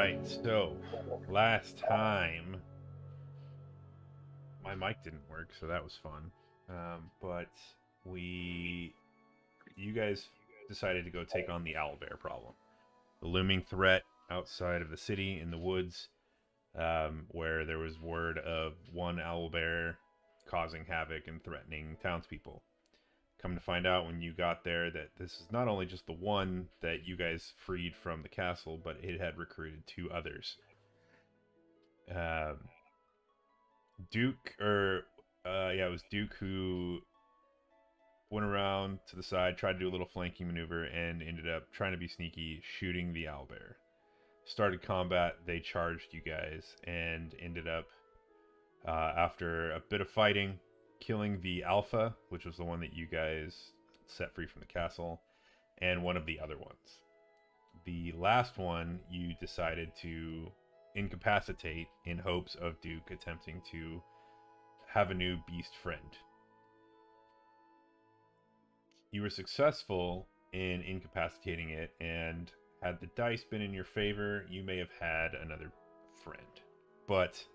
right, so last time my mic didn't work, so that was fun. But you guys decided to go take on the owlbear problem, the looming threat outside of the city in the woods, where there was word of one owlbear causing havoc and threatening townspeople. Come to find out when you got there that this is not only just the one that you guys freed from the castle, but it had recruited two others. Duke, it was Duke who went around to the side, tried to do a little flanking maneuver, and ended up trying to be sneaky, shooting the owlbear. Started combat, they charged you guys, and ended up, after a bit of fighting, killing the alpha, which was the one that you guys set free from the castle, and one of the other ones. The last one you decided to incapacitate in hopes of Duke attempting to have a new beast friend. You were successful in incapacitating it, and had the dice been in your favor, you may have had another friend. But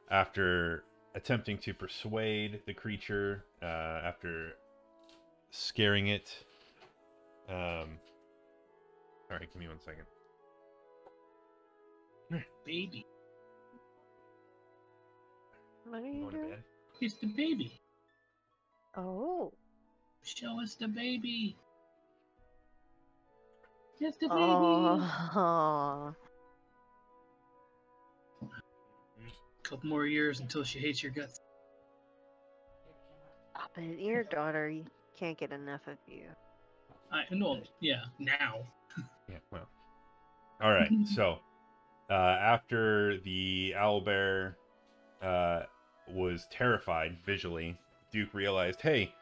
after attempting to persuade the creature, after scaring it, alright, give me 1 second. Baby. What are you doing? It's the baby. Oh. Show us the baby. It's the baby. Oh. Couple more years until she hates your guts. But your daughter can't get enough of you. I know. Yeah. Now. Yeah. Well. All right. So, after the owlbear was terrified visually, Duke realized, hey,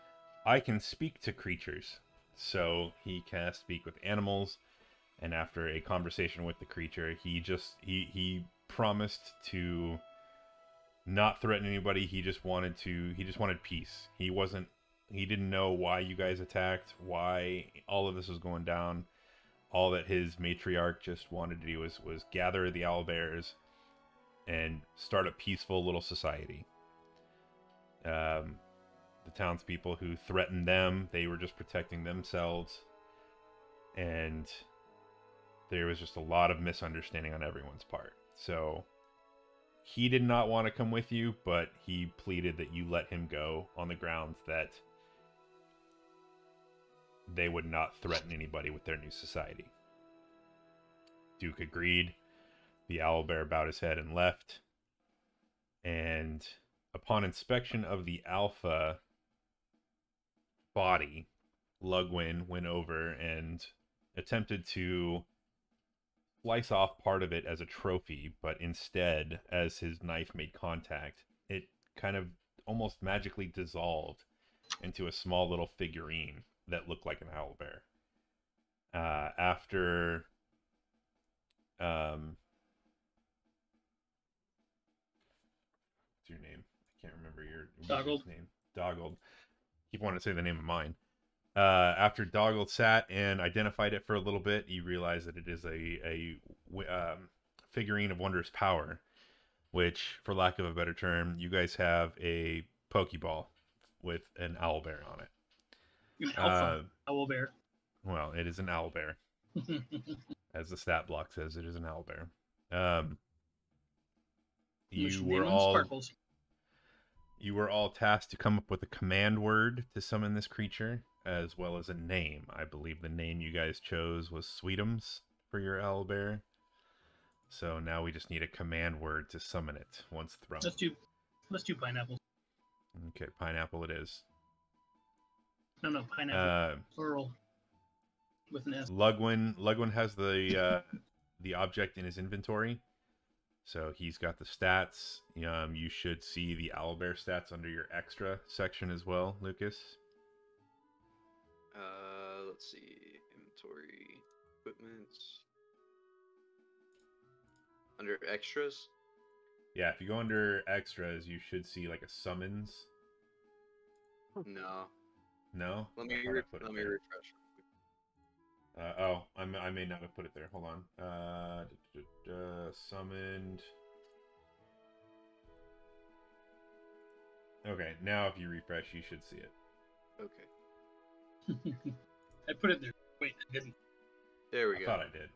I can speak to creatures. So he cast Speak with Animals, and after a conversation with the creature, he promised to not threaten anybody. He just wanted peace. He didn't know why you guys attacked, why all of this was going down. All that his matriarch just wanted to do was gather the owlbears and start a peaceful little society. The townspeople who threatened them, they were just protecting themselves, and there was just a lot of misunderstanding on everyone's part. So he did not want to come with you, but he pleaded that you let him go on the grounds that they would not threaten anybody with their new society. Duke agreed. The owlbear bowed his head and left. And upon inspection of the alpha body, Lugwin went over and attempted to slice off part of it as a trophy, but instead, as his knife made contact, it kind of almost magically dissolved into a small little figurine that looked like an owlbear. After what's your name? I can't remember your name. Doggled. Keep wanting to say the name of mine. After Doggled sat and identified it for a little bit, you realize that it is a figurine of wondrous power, which, for lack of a better term, you guys have a Pokeball with an owlbear on it. An alpha owlbear. Well, it is an owlbear. As the stat block says, it is an owlbear. You were all tasked to come up with a command word to summon this creature, as well as a name. I believe the name you guys chose was Sweetums for your owlbear. So now we just need a command word to summon it once thrown. Let's do pineapple. Okay, pineapple it is. No, pineapple. Plural. With an S. Lugwin has the object in his inventory. So he's got the stats. You should see the owlbear stats under your extra section as well, Lucas. Let's see. Inventory, equipment. Under extras? Yeah, if you go under extras, you should see like a summons. No. No? Let me refresh. I may not have put it there. Hold on. Summoned. Okay, now if you refresh, you should see it. Okay. I put it there. Wait, I didn't. There we I go. thought I did.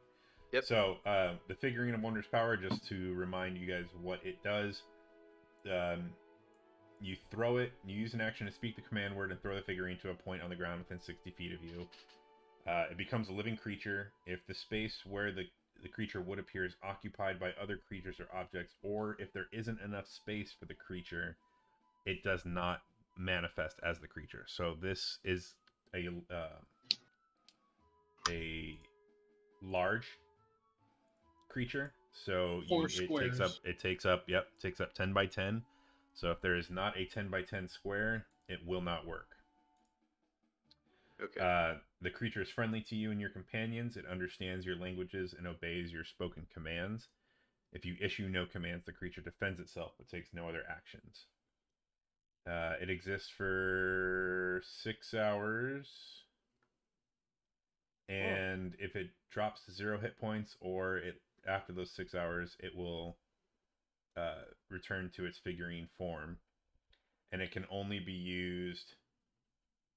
Yep. So, the Figurine of Wondrous Power, just to remind you guys what it does, you throw it, you use an action to speak the command word and throw the figurine to a point on the ground within 60 feet of you. It becomes a living creature. If the space where the creature would appear is occupied by other creatures or objects, or if there isn't enough space for the creature, it does not manifest as the creature. So this is a large creature. So it takes up 10 by 10. So if there is not a 10 by 10 square, it will not work. Okay. The creature is friendly to you and your companions. It understands your languages and obeys your spoken commands. If you issue no commands, the creature defends itself but takes no other actions. It exists for 6 hours. And if it drops to 0 hit points, or after those 6 hours, it will return to its figurine form. And it can only be used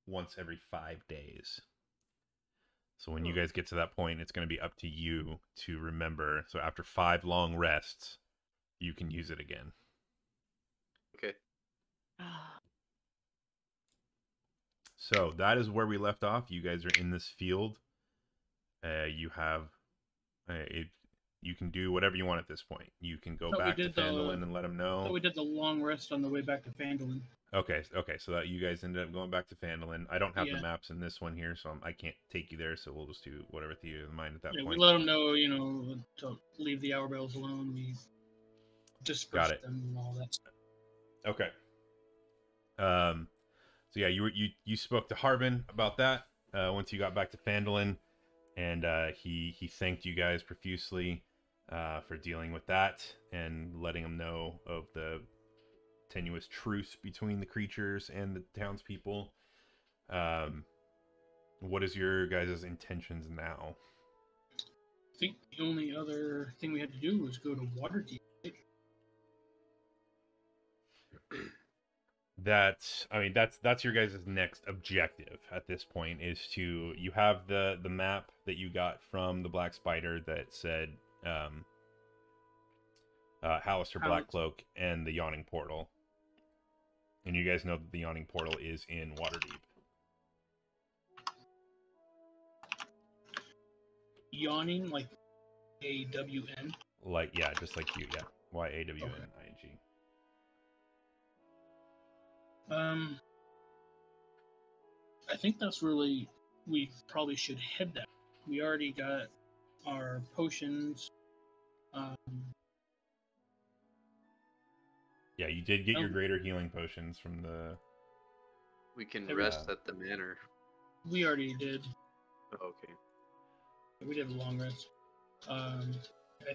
once every 5 days. So when you guys get to that point, it's going to be up to you to remember. So after 5 long rests, you can use it again. Okay. So that is where we left off. You guys are in this field. You have you can do whatever you want at this point. You can go back to Phandalin and let them know. We did the long rest on the way back to Phandalin. Okay, so that you guys ended up going back to Phandalin. I don't have the maps in this one here, so I can't take you there, so we'll just do whatever to you in mind at that point. We let them know, to leave the hour bells alone. We dispersed them and all that stuff. Okay. So yeah, you spoke to Harbin about that once you got back to Phandalin, and he thanked you guys profusely for dealing with that and letting him know of the tenuous truce between the creatures and the townspeople. What is your guys' intentions now? I think the only other thing we had to do was go to Waterdeep. That's your guys' next objective at this point, is you have the map that you got from the Black Spider that said Hallister Blackcloak and the Yawning Portal. And you guys know that the Yawning Portal is in Waterdeep. Yawning, like A-W-N? Just like you, yeah. Y-A-W-N-I-N-G. I think that's really... We probably should head that. We already got our potions. Yeah, you did get your greater healing potions from the... We can rest at the manor. We already did. Oh, okay. We did a long rest. I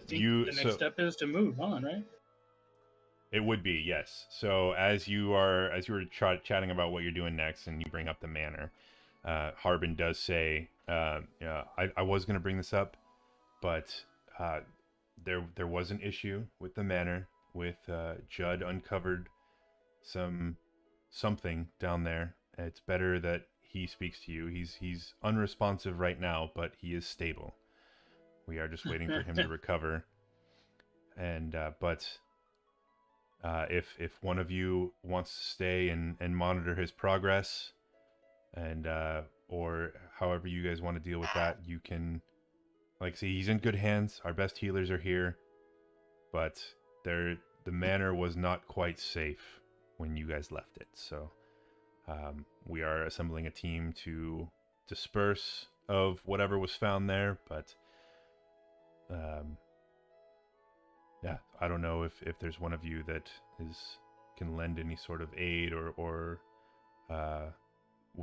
think the next step is to move on, right? It would be, yes. So as you were chatting about what you're doing next, and you bring up the manor, Harbin does say, I was going to bring this up, but there was an issue with the manor. With Judd uncovered something down there. It's better that he speaks to you. He's unresponsive right now, but he is stable. We are just waiting for him to recover. And if one of you wants to stay and monitor his progress, and or however you guys want to deal with that, you can. Like, see, he's in good hands. Our best healers are here, but the manor was not quite safe when you guys left it. So we are assembling a team to disperse of whatever was found there. But yeah, I don't know if there's one of you that can lend any sort of aid or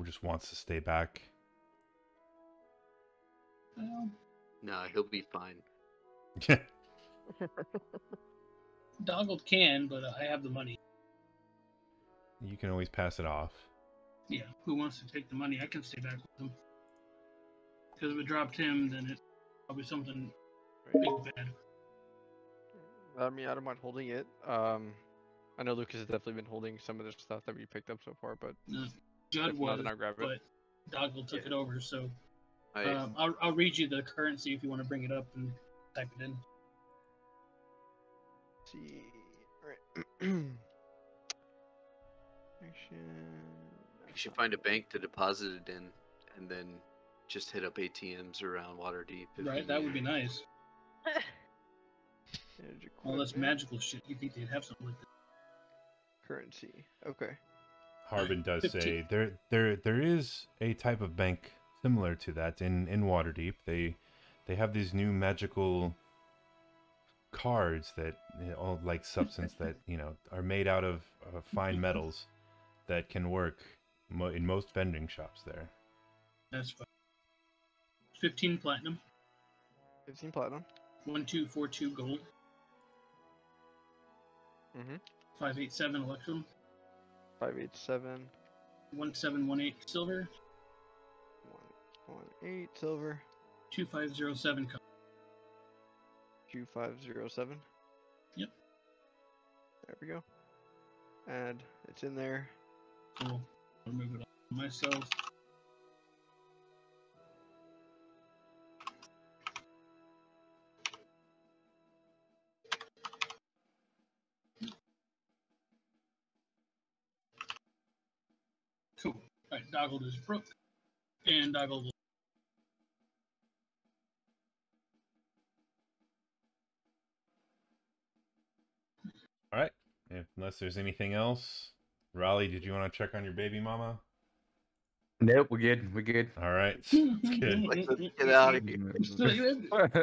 just wants to stay back. No, he'll be fine. Doggled can, but I have the money. You can always pass it off. Yeah, who wants to take the money? I can stay back with them. Because if it dropped him, then it's probably something Right. big bad. I mean, I don't mind holding it. I know Lucas has definitely been holding some of the stuff that we picked up so far, but Judd if not, was, then I'll grab it. but Doggle took it over. So I I'll read you the currency if you want to bring it up and type it in. Let's see. Alright. Action. you should find a bank to deposit it in, and then just hit up ATMs around Waterdeep. if Right, you that need would be it. nice. Manage All that's equipment. magical shit. You think they'd have something like that? Currency. Okay. Harbin does 15. say there is a type of bank similar to that in Waterdeep. They have these new magical cards that all like substance that are made out of fine metals that can work in most vending shops there. That's fine. 15 platinum, 15 platinum. 1242 gold, Mm-hmm. 587 electrum, 587. 1718 silver, 118 silver. 2507 copper. 2507. Yep. There we go. And it's in there. Cool. I'll move it on myself. Cool. Alright, Doggle is broke. And Doggle will. All right. Unless there's anything else, Raleigh, did you want to check on your baby mama? Nope, we're good. We're good. All right. That's good. Like, let's get out of here.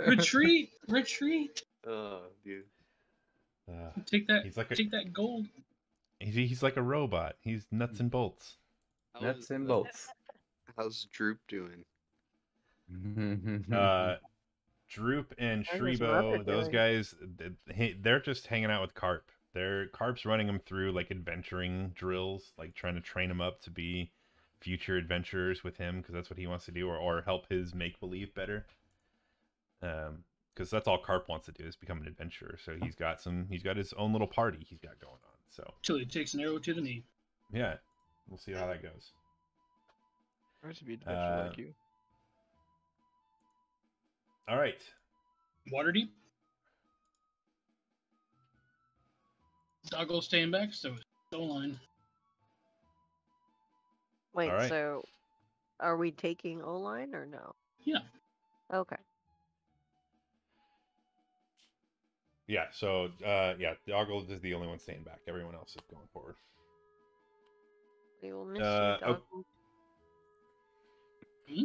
Retreat! Retreat! Oh, dude. Take that. He's like Take that gold. he's like a robot. He's nuts and bolts. Nuts and bolts. How's Droop doing? Droop and How's his mother Shribo, those doing? guys, they're just hanging out with Carp. Carp's running them through like adventuring drills, like trying to train them up to be future adventurers with him, because that's what he wants to do, or help his make believe better. Because that's all Carp wants to do is become an adventurer. So he's got his own little party he's got going on. So Till he takes an arrow to the knee. yeah, we'll see how that goes. I used to be an adventurer like you. All right. Waterdeep. Doggle staying back, so it's still line. Wait, Alright. so are we taking O-line or no? Yeah. Okay. Yeah, so Doggle is the only one staying back. Everyone else is going forward. We will miss oh. you, Doggle. Hmm?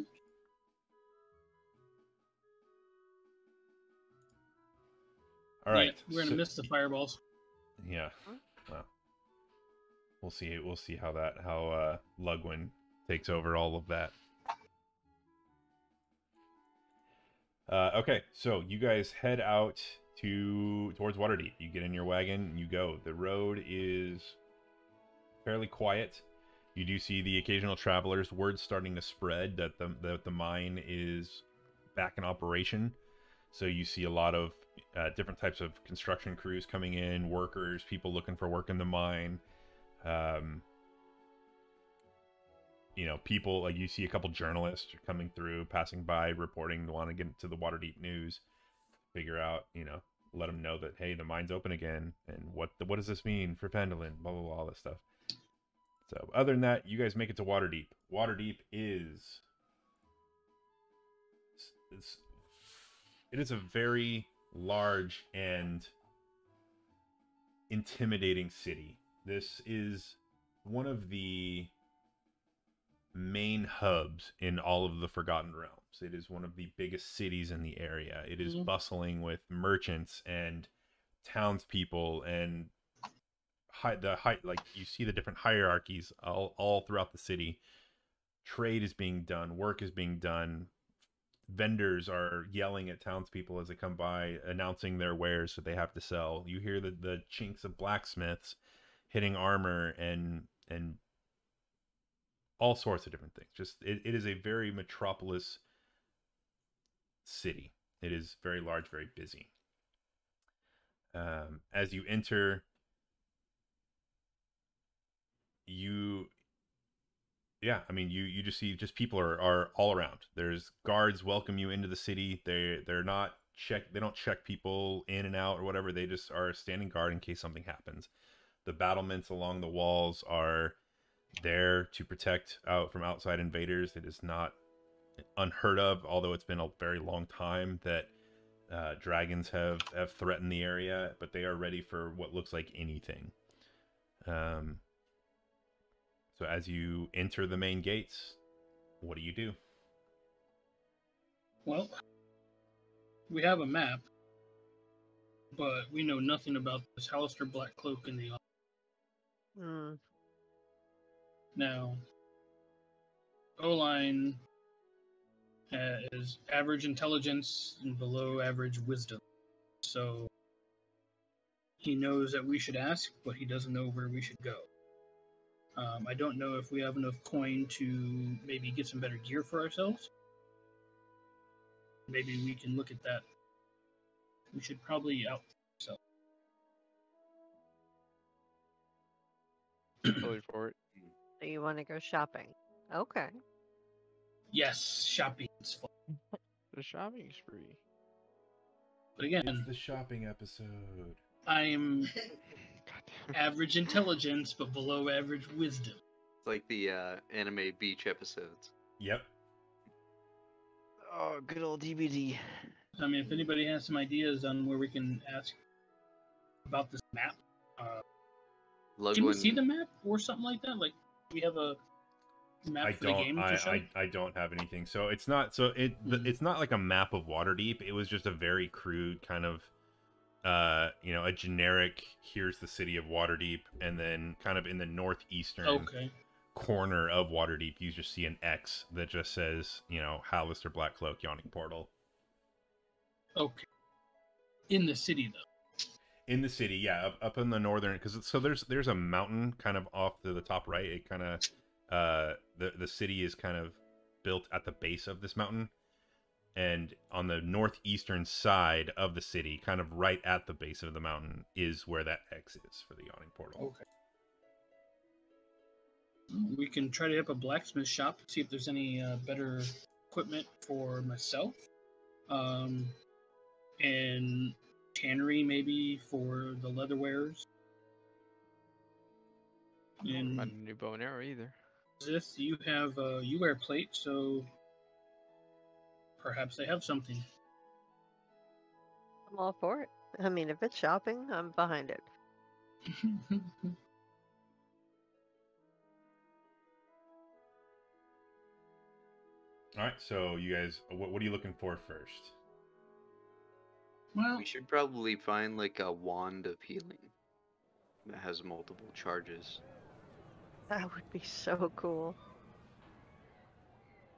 All right. Yeah, we're gonna miss the fireballs. Yeah. Well, we'll see. We'll see how Lugwin takes over all of that. Okay, so you guys head out towards Waterdeep. You get in your wagon, and you go. The road is fairly quiet. You do see the occasional travelers. Word's starting to spread that the mine is back in operation. So you see a lot of different types of construction crews coming in, workers, people looking for work in the mine. People like you see a couple journalists coming through, passing by, reporting, want to get into the Waterdeep news, figure out, let them know that, hey, the mine's open again, and what does this mean for Phandalin, blah blah blah, all this stuff. So other than that, you guys make it to Waterdeep. Waterdeep is it is a very large and intimidating city. This is one of the main hubs in all of the Forgotten Realms. It is one of the biggest cities in the area. It is bustling with merchants and townspeople, and like you see the different hierarchies all throughout the city. Trade is being done, work is being done. Vendors are yelling at townspeople as they come by, announcing their wares that they have to sell. You hear the chinks of blacksmiths hitting armor and all sorts of different things. Just it is a very metropolis city. It is very large, very busy. As you enter, you just see people are all around. There's guards welcome you into the city. They don't check people in and out or whatever. They just are standing guard in case something happens. The battlements along the walls are there to protect from outside invaders. It is not unheard of, although it's been a very long time that dragons have threatened the area, but they are ready for what looks like anything. So as you enter the main gates, what do you do? Well, we have a map, but we know nothing about this Hallister Blackcloak in the office. Now, O-Line has average intelligence and below average wisdom. So he knows that we should ask, but he doesn't know where we should go. I don't know if we have enough coin to maybe get some better gear for ourselves. Maybe we can look at that. We should probably outsell. Totally for it. So you want to go shopping? Okay. Yes, shopping is fun. The shopping spree. But again, It's the shopping episode. I am average intelligence, but below average wisdom. It's like the anime beach episodes. Yep. Oh, good old DVD. I mean, if anybody has some ideas on where we can ask about this map, can we see the map or something like that? Like, we have a map for the game to show? I don't have anything. So it's not it's not like a map of Waterdeep. It was just a very crude kind of a generic, here's the city of Waterdeep, and then kind of in the northeastern corner of Waterdeep, you just see an X that just says, Hallister Blackcloak, Yawning Portal. Okay. In the city, though. In the city, yeah, up in the northern, because there's a mountain kind of off to the top right. It kind of the city is kind of built at the base of this mountain, and on the northeastern side of the city, kind of right at the base of the mountain, is where that X is for the Yawning Portal. Okay. We can try to hit up a blacksmith shop, see if there's any better equipment for myself, and tannery maybe for the leather wares. And not a new bow and arrow either. Zith, you wear plate, so perhaps they have something. I'm all for it. I mean, if it's shopping, I'm behind it. All right, so you guys, what are you looking for first? Well, we should probably find like a wand of healing that has multiple charges. That would be so cool.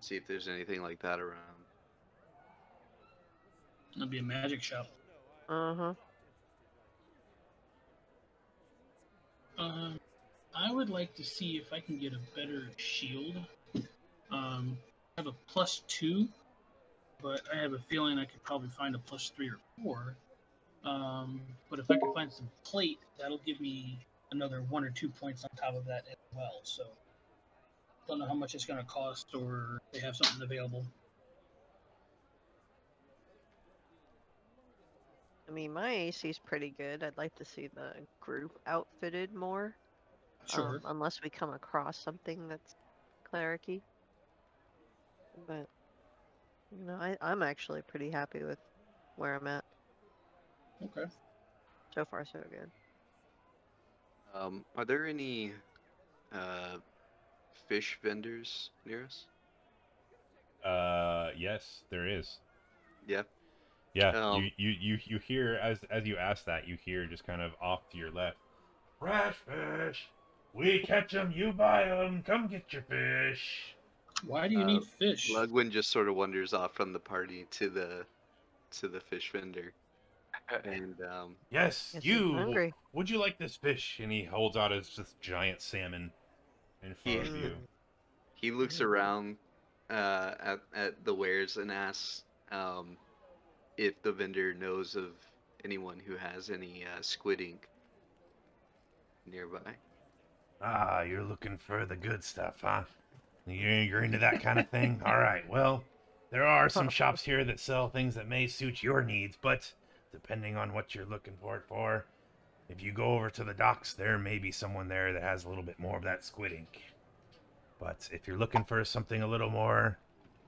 See if there's anything like that around. That'd be a magic shop. Uh-huh. I would like to see if I can get a better shield. I have a +2, but I have a feeling I could probably find a +3 or 4. But if I could find some plate, that'll give me another 1 or 2 points on top of that as well. So, don't know how much it's going to cost, or if they have something available. I mean, my AC is pretty good. I'd like to see the group outfitted more. Sure. Unless we come across something that's clericy. But, I'm actually pretty happy with where I'm at. Okay. So far, so good. Are there any fish vendors near us? Yes, there is. Yeah. Yeah, you hear, as you ask that, you hear just kind of off to your left, fresh fish, we catch 'em, you buy 'em, come get your fish. Why do you need fish? Ludwin just sort of wanders off from the party to the fish vendor. And yes, Guess you, he's hungry. would you like this fish? And he holds out this giant salmon in front of you. he looks around at the wares and asks, if the vendor knows of anyone who has any squid ink nearby. Ah, you're looking for the good stuff, huh? You're into that kind of thing? All right, well, there are some shops here that sell things that may suit your needs, but depending on what you're looking for it for, if you go over to the docks, there may be someone there that has a little bit more of that squid ink. But if you're looking for something a little more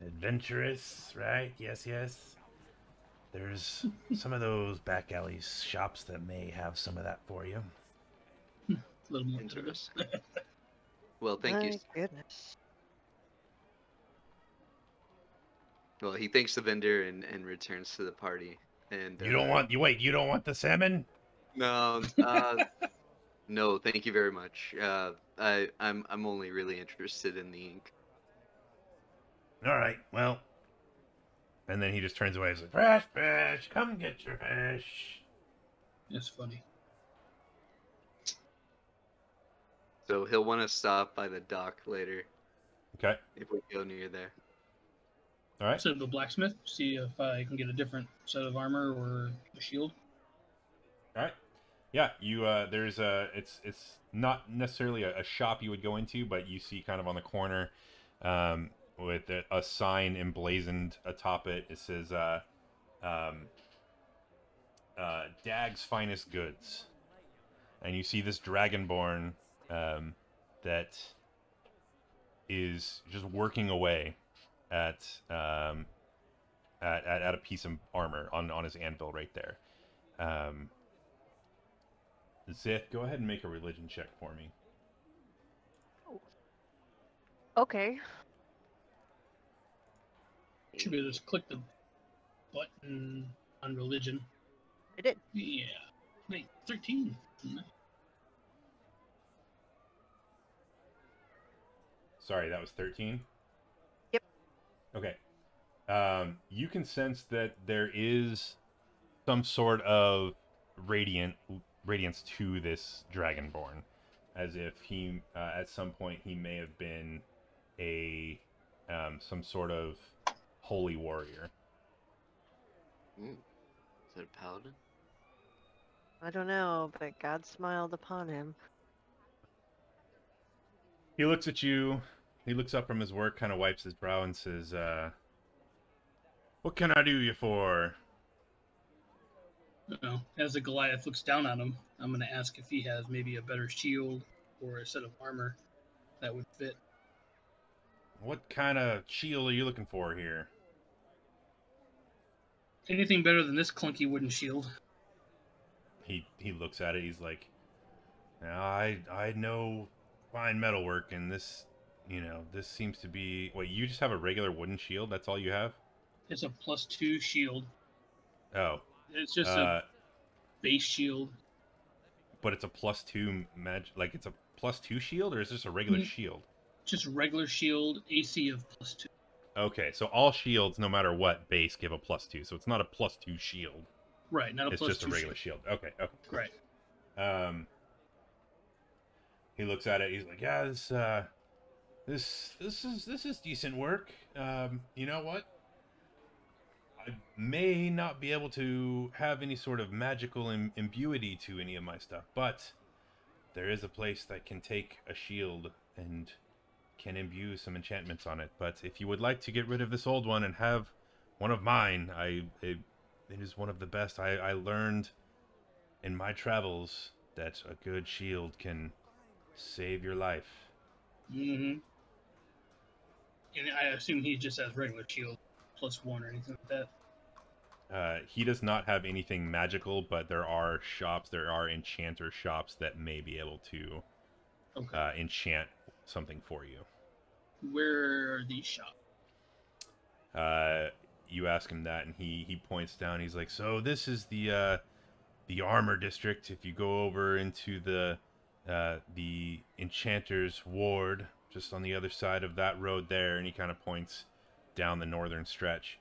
adventurous, right? Yes, yes. There's some of those back alley shops that may have some of that for you. A little more Interesting. Well, thank you. My goodness. Well, he thanks the vendor and returns to the party. And You don't want you don't want the salmon? no, no, thank you very much. I'm only really interested in the ink. All right, well. And then he just turns away. He's like, "Fresh fish, come get your fish." That's funny. So he'll want to stop by the dock later Okay. if we go near there. All right. So the blacksmith, see if I can get a different set of armor or a shield. All right. Yeah, you there's it's not necessarily a shop you would go into, but you see kind of on the corner with a sign emblazoned atop it. It says Dag's Finest Goods. And you see this dragonborn that is just working away at a piece of armor on his anvil right there. Zith, go ahead and make a religion check for me. Okay. Should be able to just click the button on religion. I did. Yeah. Wait, 13. Sorry, that was 13? Yep. Okay. You can sense that there is some sort of radiance to this dragonborn, as if he at some point he may have been a some sort of holy warrior. Is that a paladin? I don't know, but God smiled upon him. He looks at you. He looks up from his work, kind of wipes his brow, and says, "What can I do you for?" Well, as the Goliath looks down on him, I'm going to ask if he has maybe a better shield or a set of armor that would fit. What kind of shield are you looking for here? Anything better than this clunky wooden shield? He looks at it. He's like, "Now I know fine metalwork, and this, this seems to be. Wait, you just have a regular wooden shield? That's all you have?" It's a +2 shield. Oh. It's just a base shield. But it's a +2 like it's a +2 shield, or is this a regular shield? Just regular shield, AC of +2. Okay, so all shields, no matter what base, give a +2. So it's not a +2 shield. Right, not a it's +2 just a regular shield. Okay. Right. He looks at it. He's like, "Yeah, this is decent work. You know what? I may not be able to have any sort of magical imbuity to any of my stuff, but there is a place that can take a shield and can imbue some enchantments on it. But if you would like to get rid of this old one and have one of mine, it is one of the best. I learned in my travels that a good shield can save your life." Mm-hmm. And I assume he just has regular shield +1 or anything like that. He does not have anything magical, but there are enchanter shops that may be able to enchant something for you. Where are these shops? You ask him that, and he points down. He's like, "So this is the armor district. If you go over into the enchanter's ward, just on the other side of that road there," and he kind of points down the northern stretch.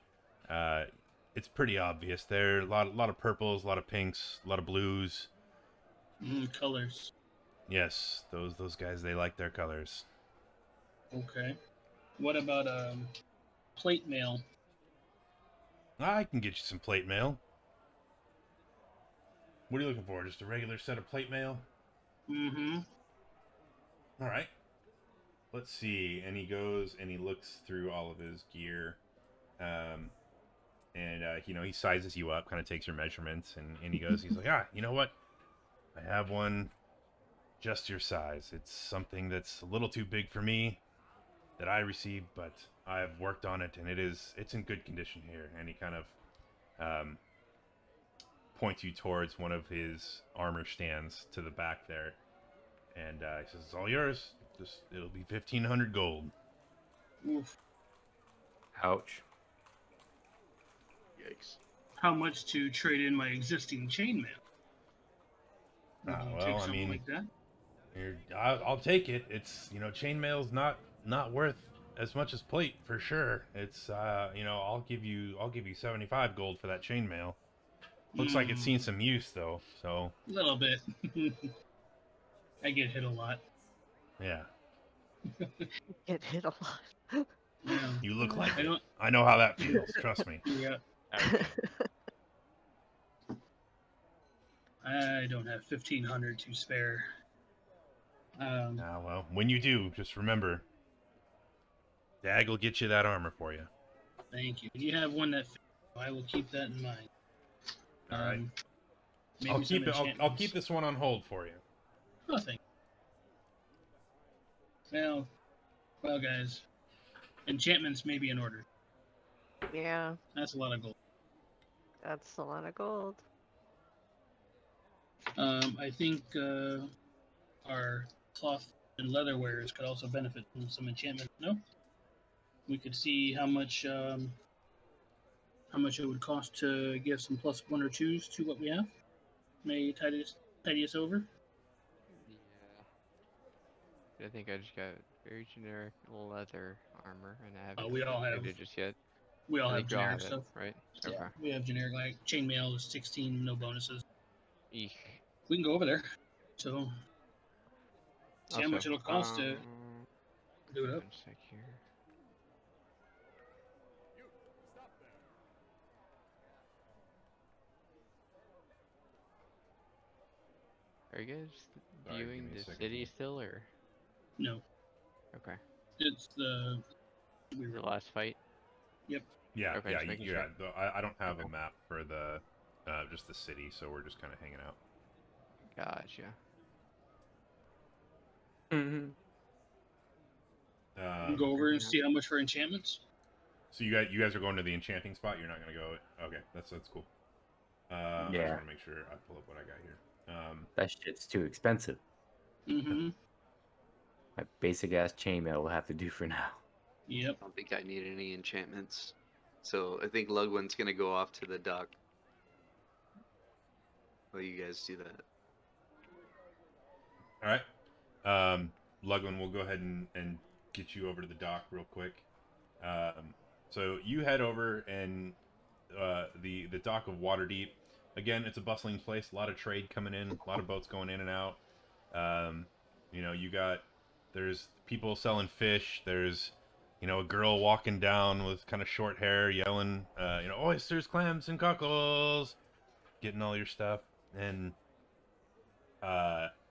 It's pretty obvious. There are a lot of purples, a lot of pinks, a lot of blues. Colors. Yes, those guys, they like their colors. Okay. What about plate mail? I can get you some plate mail. What are you looking for? Just a regular set of plate mail? Mm-hmm. All right. Let's see. And he goes and he looks through all of his gear. He sizes you up, kind of takes your measurements, and he's like, you know what? I have one just your size. It's something that's a little too big for me that I received, but I've worked on it, and it's in good condition here. And he kind of points you towards one of his armor stands to the back there, and he says, "It's all yours. It'll be 1,500 gold." Oof. Ouch. Yikes. How much to trade in my existing chainmail? Would you Well, take I something mean, like that? I'll take it. It's chainmail's not worth as much as plate for sure. It's I'll give you 75 gold for that chainmail. Looks like it's seen some use though. So A little bit. I get hit a lot. yeah, Get hit a lot. Yeah. you look like I it. don't. I know how that feels. Trust me. Yeah. I don't have 1,500 to spare. Well, when you do, just remember, Dag will get you that armor for you. Thank you. If you have one that fits, I will keep that in mind. All right. Maybe I'll keep some it. I'll keep this one on hold for you. Nothing. Well, guys, enchantments may be in order. Yeah, That's a lot of gold. that's a lot of gold. I think our cloth and leather wares could also benefit from some enchantment. No, we could see how much it would cost to give some +1 or 2s to what we have. May tidy us over. Yeah. I think I just got very generic leather armor, and I haven't We all have. upgraded just yet. We all I have think we all generic have it, stuff. right? Yeah, Okay. we have generic, like chainmail is 16, no bonuses. Eek. We can go over there. So see how much it'll cost to do it up. 1 sec here. Are you guys Sorry, give viewing me a the second. city still, or? No, Okay. it's the The last fight? Yeah, Okay, just making yeah. sure. I don't have Okay. a map for the just the city, so we're just kind of hanging out. Gotcha. Mm-hmm. we'll go over and see how much for enchantments. So you guys are going to the enchanting spot. You're not gonna go. Okay, that's cool. I just Yeah. want to make sure I pull up what I got here. That shit's too expensive. Mm-hmm. My basic ass chainmail will have to do for now. Yep. I don't think I need any enchantments. So I think Lugwin's gonna go off to the dock. While you guys do that. All right. Lugwin, we'll go ahead and get you over to the dock real quick. So you head over and the dock of Waterdeep. Again, it's a bustling place. A lot of trade coming in. A lot of boats going in and out. There's people selling fish. There's a girl walking down with kind of short hair, yelling, oysters, clams, and cockles, getting all your stuff. And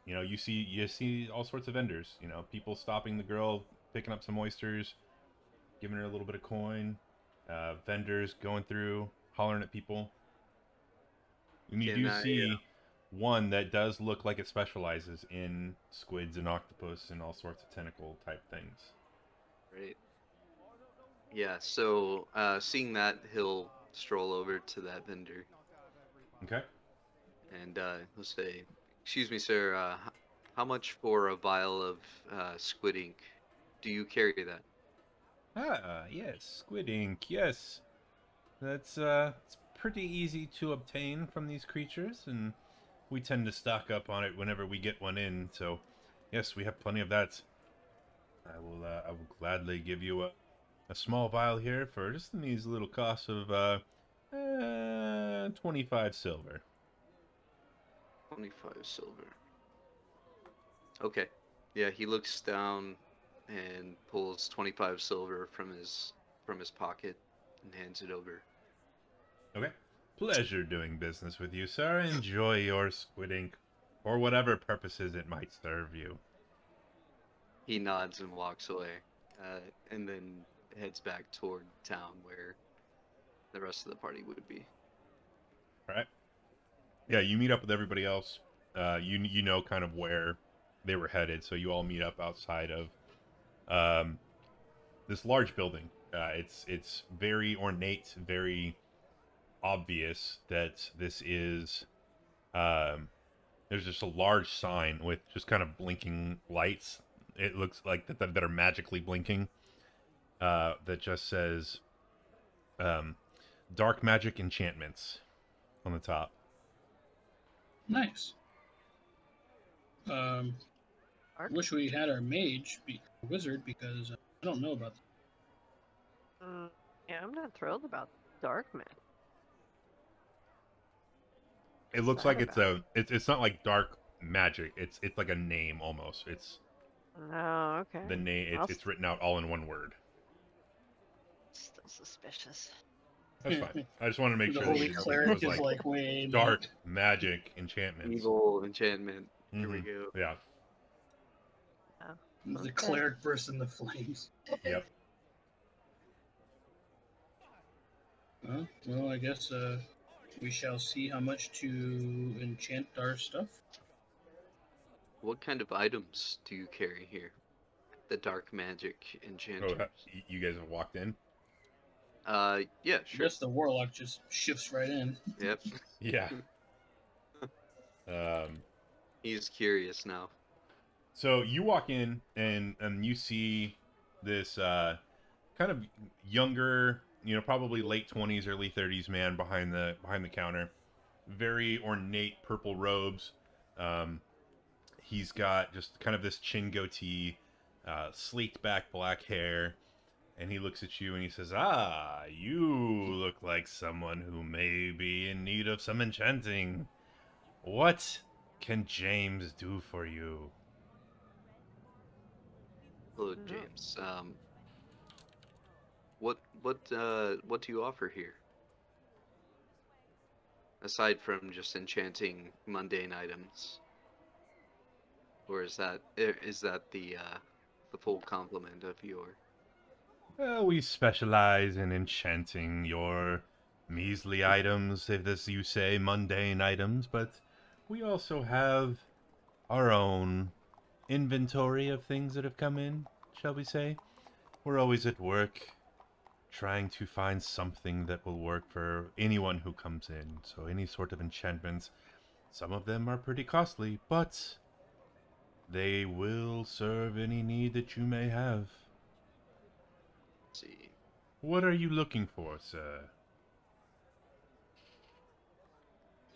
you see all sorts of vendors. People stopping the girl, picking up some oysters, giving her a little bit of coin. Vendors going through, hollering at people. And you do see one that does look like it specializes in squids and octopus and all sorts of tentacle type things. Right. Yeah, so seeing that, he'll stroll over to that vendor. Okay. And he'll say, "Excuse me, sir, how much for a vial of squid ink? Do you carry that?" Yes, squid ink, yes. That's it's pretty easy to obtain from these creatures, and we tend to stock up on it whenever we get one in, so yes, we have plenty of that. I will gladly give you a small vial here for just an easy little cost of 25 silver. 25 silver. Okay. Yeah, he looks down and pulls 25 silver from his pocket and hands it over. Okay. Pleasure doing business with you, sir. Enjoy your squid ink for whatever purposes it might serve you. He nods and walks away, and then heads back toward town where the rest of the party would be. All right. Yeah, you meet up with everybody else. You know kind of where they were headed, so you all meet up outside of this large building. It's very ornate, very obvious that this is. There's just a large sign with just kind of blinking lights. It looks like that are magically blinking. That just says "Dark Magic Enchantments" on the top. Nice. I Arc? wish we had our mage be wizard because I don't know about that. Yeah, I'm not thrilled about dark magic. It looks Sad like about it's not like dark magic. It's like a name almost. It's Oh, okay. the name. I'll It's written out all in one word. Still suspicious. That's fine. I just wanted to make The sure holy that cleric it is was like way dark magic enchantments. Evil enchantment. Here we Mhm. go. Yeah. The Okay. cleric bursts into flames. Yep. Well, I guess we shall see how much to enchant our stuff. What kind of items do you carry here? The dark magic enchanters. You guys have walked in. Yeah, I sure. guess the warlock just shifts right in. Yep. Yeah. He's curious now. So you walk in and you see this kind of younger, probably late 20s, early 30s man behind the counter. Very ornate purple robes. He's got just kind of this chin goatee, sleeked back black hair, and he looks at you and he says, "Ah, you look like someone who may be in need of some enchanting. What can James do for you?" Hello, James. What do you offer here? Aside from just enchanting mundane items, or is that the full complement of your? Well, we specialize in enchanting your measly items, if as you say, mundane items, but we also have our own inventory of things that have come in, shall we say. We're always at work trying to find something that will work for anyone who comes in. So any sort of enchantments, some of them are pretty costly, but they will serve any need that you may have. Let's see. What are you looking for, sir?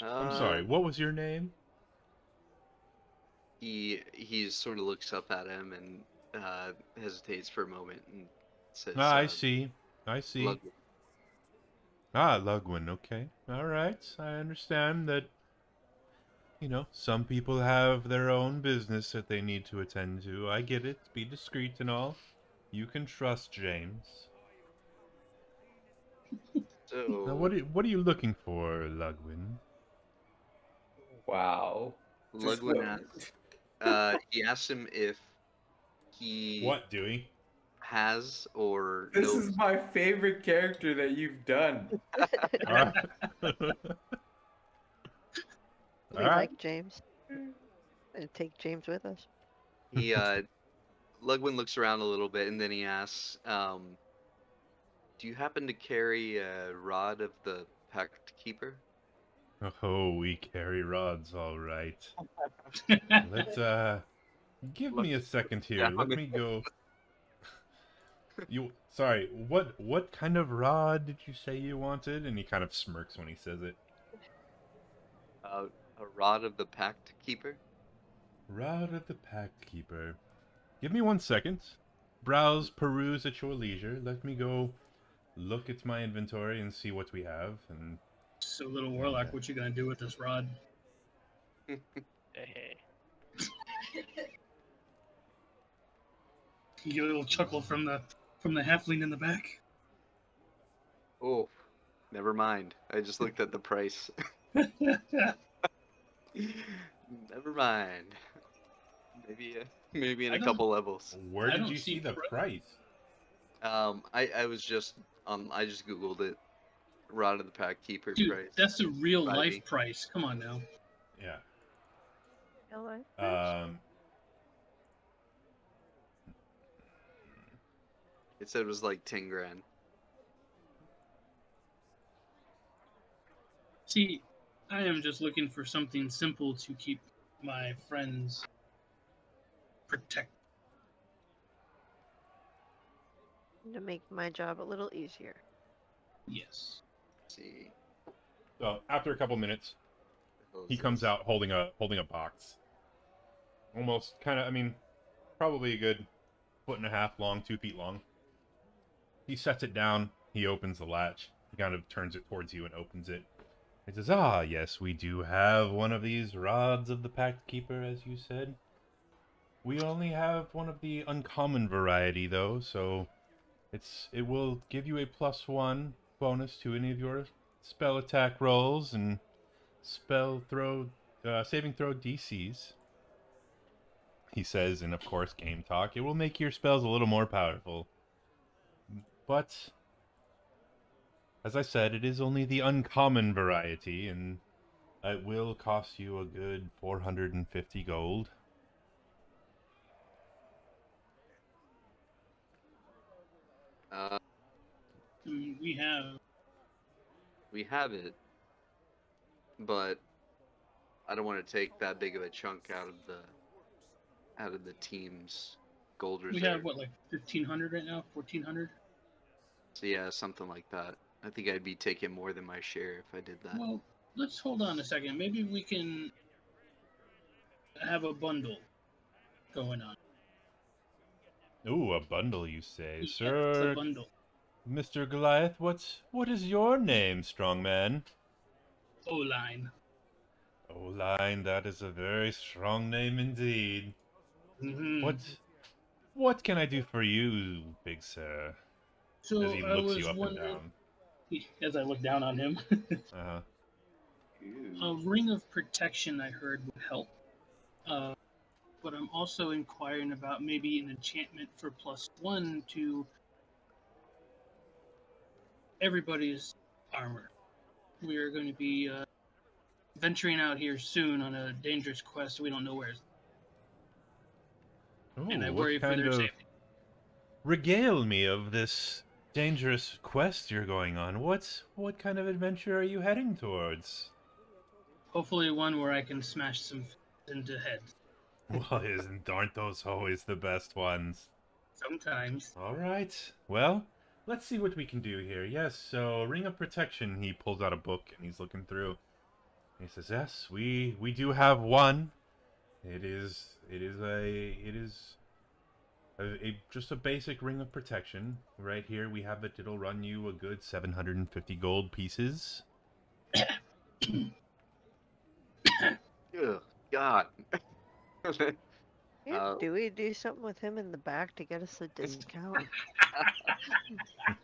I'm sorry, what was your name? He sort of looks up at him and hesitates for a moment and says, I see. Ludwig. Ah, Lugwin, okay. Alright, I understand that, some people have their own business that they need to attend to. I get it. Be discreet and all. You can trust James. So, Now, what are you looking for, Lugwin? Wow. Just Ludwig what- he asks him if he What, Dewey? has or This knows. is my favorite character that you've done. Alright. We Alright. like James. And take James with us. He Ludwig looks around a little bit and then he asks, do you happen to carry a rod of the Pact Keeper? Oh, we carry rods, all right. Let's give me a second here. Let me go. Sorry, what kind of rod did you say you wanted? And he kind of smirks when he says it. A rod of the Pact Keeper? Rod of the Pact Keeper. Give me 1 second. Peruse at your leisure. Let me go look at my inventory and see what we have. And So, little warlock, what you gonna do with this rod? Hey. You get a little chuckle from the halfling in the back. Oh, Never mind. I just looked at the price. Never mind. Maybe in I a don't- couple levels. Where I did don't you see see the pri- price? I was just I just googled it. Rod of the Pack Keeper Dude, price. that's a real life 5e. price. Come on now. Yeah. Hello. It said it was like 10 grand. See, I am just looking for something simple to keep my friends protected. To make my job a little easier. Yes. Let's see. So after a couple minutes, What the hell he is comes this? out holding a box. Almost kind of, I mean, probably a good 1.5 feet long, 2 feet long. He sets it down. He opens the latch. He kind of turns it towards you and opens it. He says, "Ah, yes, we do have one of these rods of the Pact Keeper, as you said. We only have one of the uncommon variety, though, so it will give you a +1 bonus to any of your spell attack rolls and spell throw, saving throw DCs." He says, and of course, game talk, "It will make your spells a little more powerful. But, as I said, it is only the uncommon variety, and it will cost you a good 450 gold." We We have it, but I don't want to take that big of a chunk out of the team's gold reserve. have what, like 1,500 right now? 1,400? So yeah, something like that. I think I'd be taking more than my share if I did that. Well, let's hold on a second. Maybe we can have a bundle going on. Ooh, a bundle, you say? Yeah, it's a Sir, bundle. Mr. Goliath, what is your name, strong man? O-line. Oline, that is a very strong name indeed. Mm-hmm. What can I do for you, big sir? So As he I looks was you up and wondering, down. as I look down on him, Uh-huh. a ring of protection I heard would help. But I'm also inquiring about maybe an enchantment for +1 to everybody's armor. We are going to be venturing out here soon on a dangerous quest. We don't know where, and I Ooh, worry what for kind their of... safety. Regale me of this dangerous quest you're going on. What kind of adventure are you heading towards? Hopefully, one where I can smash some into heads. Well, aren't those always the best ones? Sometimes. All right. Well, let's see what we can do here. Yes, so Ring of Protection. He pulls out a book and he's looking through. He says, "Yes, we do have one. It is just a basic Ring of Protection. Right here we have it. It'll run you a good 750 gold pieces." Ugh, God. Yeah, do we do something with him in the back to get us a discount?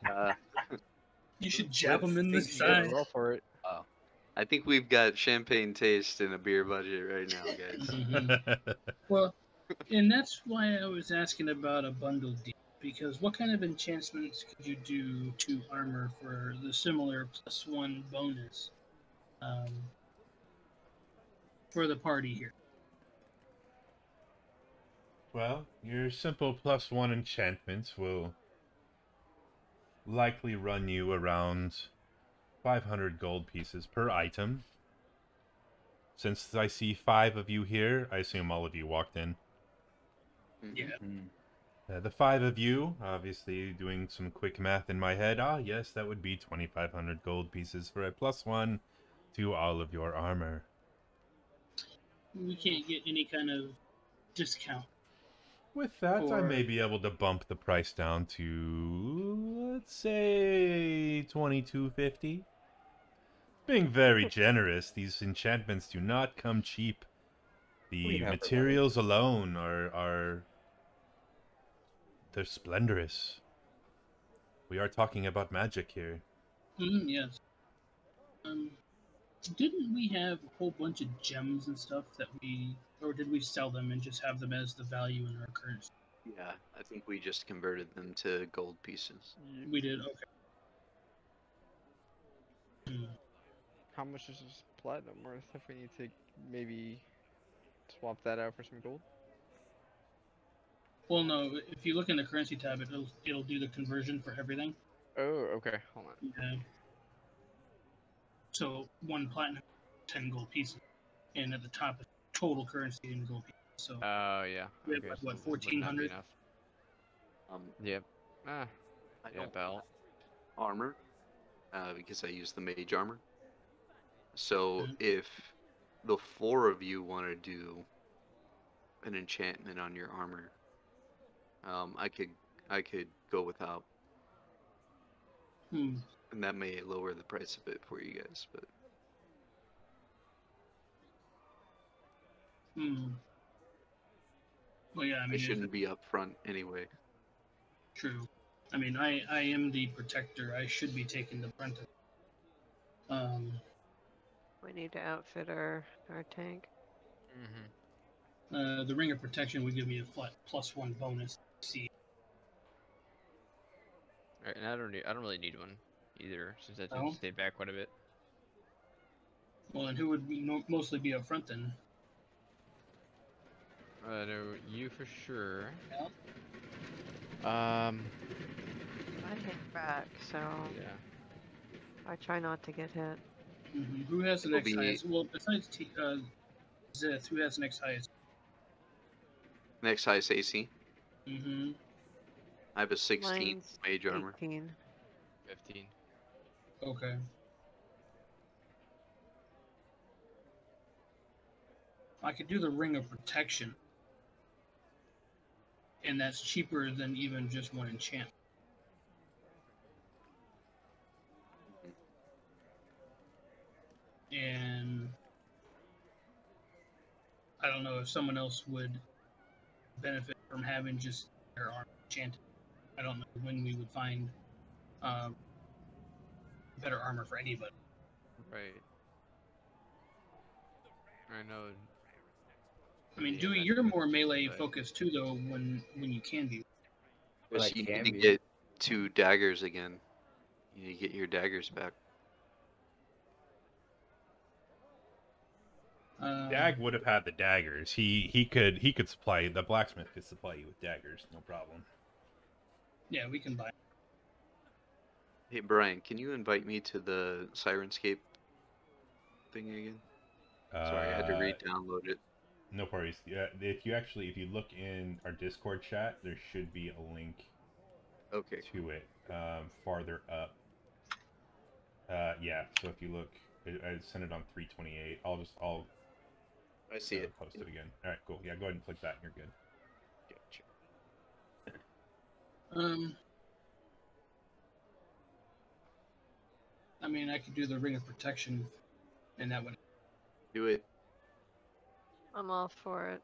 uh, You should jab him in the Let's Yeah, side. roll for it. I think we've got champagne taste and a beer budget right now, guys. Mhm. Well, and that's why I was asking about a bundle deal. Because what kind of enchantments could you do to armor for the similar +1 bonus for the party here? Well, your simple +1 enchantments will likely run you around 500 gold pieces per item. Since I see 5 of you here, I assume all of you walked in. Yeah. The 5 of you, obviously doing some quick math in my head, yes, that would be 2,500 gold pieces for a +1 to all of your armor. We can't get any kind of discount. With that, I For- may be able to bump the price down to, let's say, 2,250. Being very generous, these enchantments do not come cheap. We The have our materials alone are they're splendorous. We are talking about magic here. Yes. Didn't we have a whole bunch of gems and stuff that or did we sell them and just have them as the value in our currency? Yeah, I think we just converted them to gold pieces. We did, okay. Hmm. How much is this platinum worth if we need to maybe swap that out for some gold? Well, no, if you look in the currency tab, it'll do the conversion for everything. Oh, okay. Hold on. Yeah. So 1 platinum, 10 gold pieces, and at the top is total currency in gold pieces. So Oh, yeah. we have Okay, like, so what, this would not be 1400? enough. Um, Yep. Ah, I yeah, don't belt. have armor because I use the mage armor. So Mhm. if the 4 of you want to do an enchantment on your armor, I could go without, Hmm. and that may lower the price of it for you guys. But Hmm. Well, yeah, I I mean, shouldn't be up front anyway. true. I mean, I am the protector. I should be taking the brunt of it. We need to outfit our tank. Mm-hmm. The ring of protection would give me a flat +1 bonus. See, Alright, and I don't really need one either, since I tend no? to stay back quite a bit. Well, and who would mostly be up front then? I know you for sure. Yeah. Um, I hit back, so yeah. I try not to get hit. Who has the It'll next be- highest? Well, besides Zith, who has the next highest? Next highest AC, Mm-hmm. I have a 16 Mine's mage armor. 18. 15. Okay. I could do the ring of protection, and that's cheaper than even just 1 enchant. And I don't know if someone else would benefit from having just their armor enchanted. I don't know when we would find better armor for anybody. Right. I know. I mean, Yeah, Dewey, that- you're more melee but- focused too, though. When you can be. Well, I You can need to be. get 2 daggers again. You need to get your daggers back. Dag would have had the daggers. He could supply, the blacksmith could supply you with daggers, no problem. Yeah, we can buy. Hey Brian, can you invite me to the Sirenscape thing again? Sorry, I had to re-download it. No worries. Yeah, if you look in our Discord chat, there should be a link Okay. to it farther up. Yeah. So if you look, I sent it on 328. I'll I see it. post it again. All right, cool. Yeah, go ahead and click that, and you're good. Gotcha. I mean, I could do the ring of protection, and that would. Do it. I'm all for it.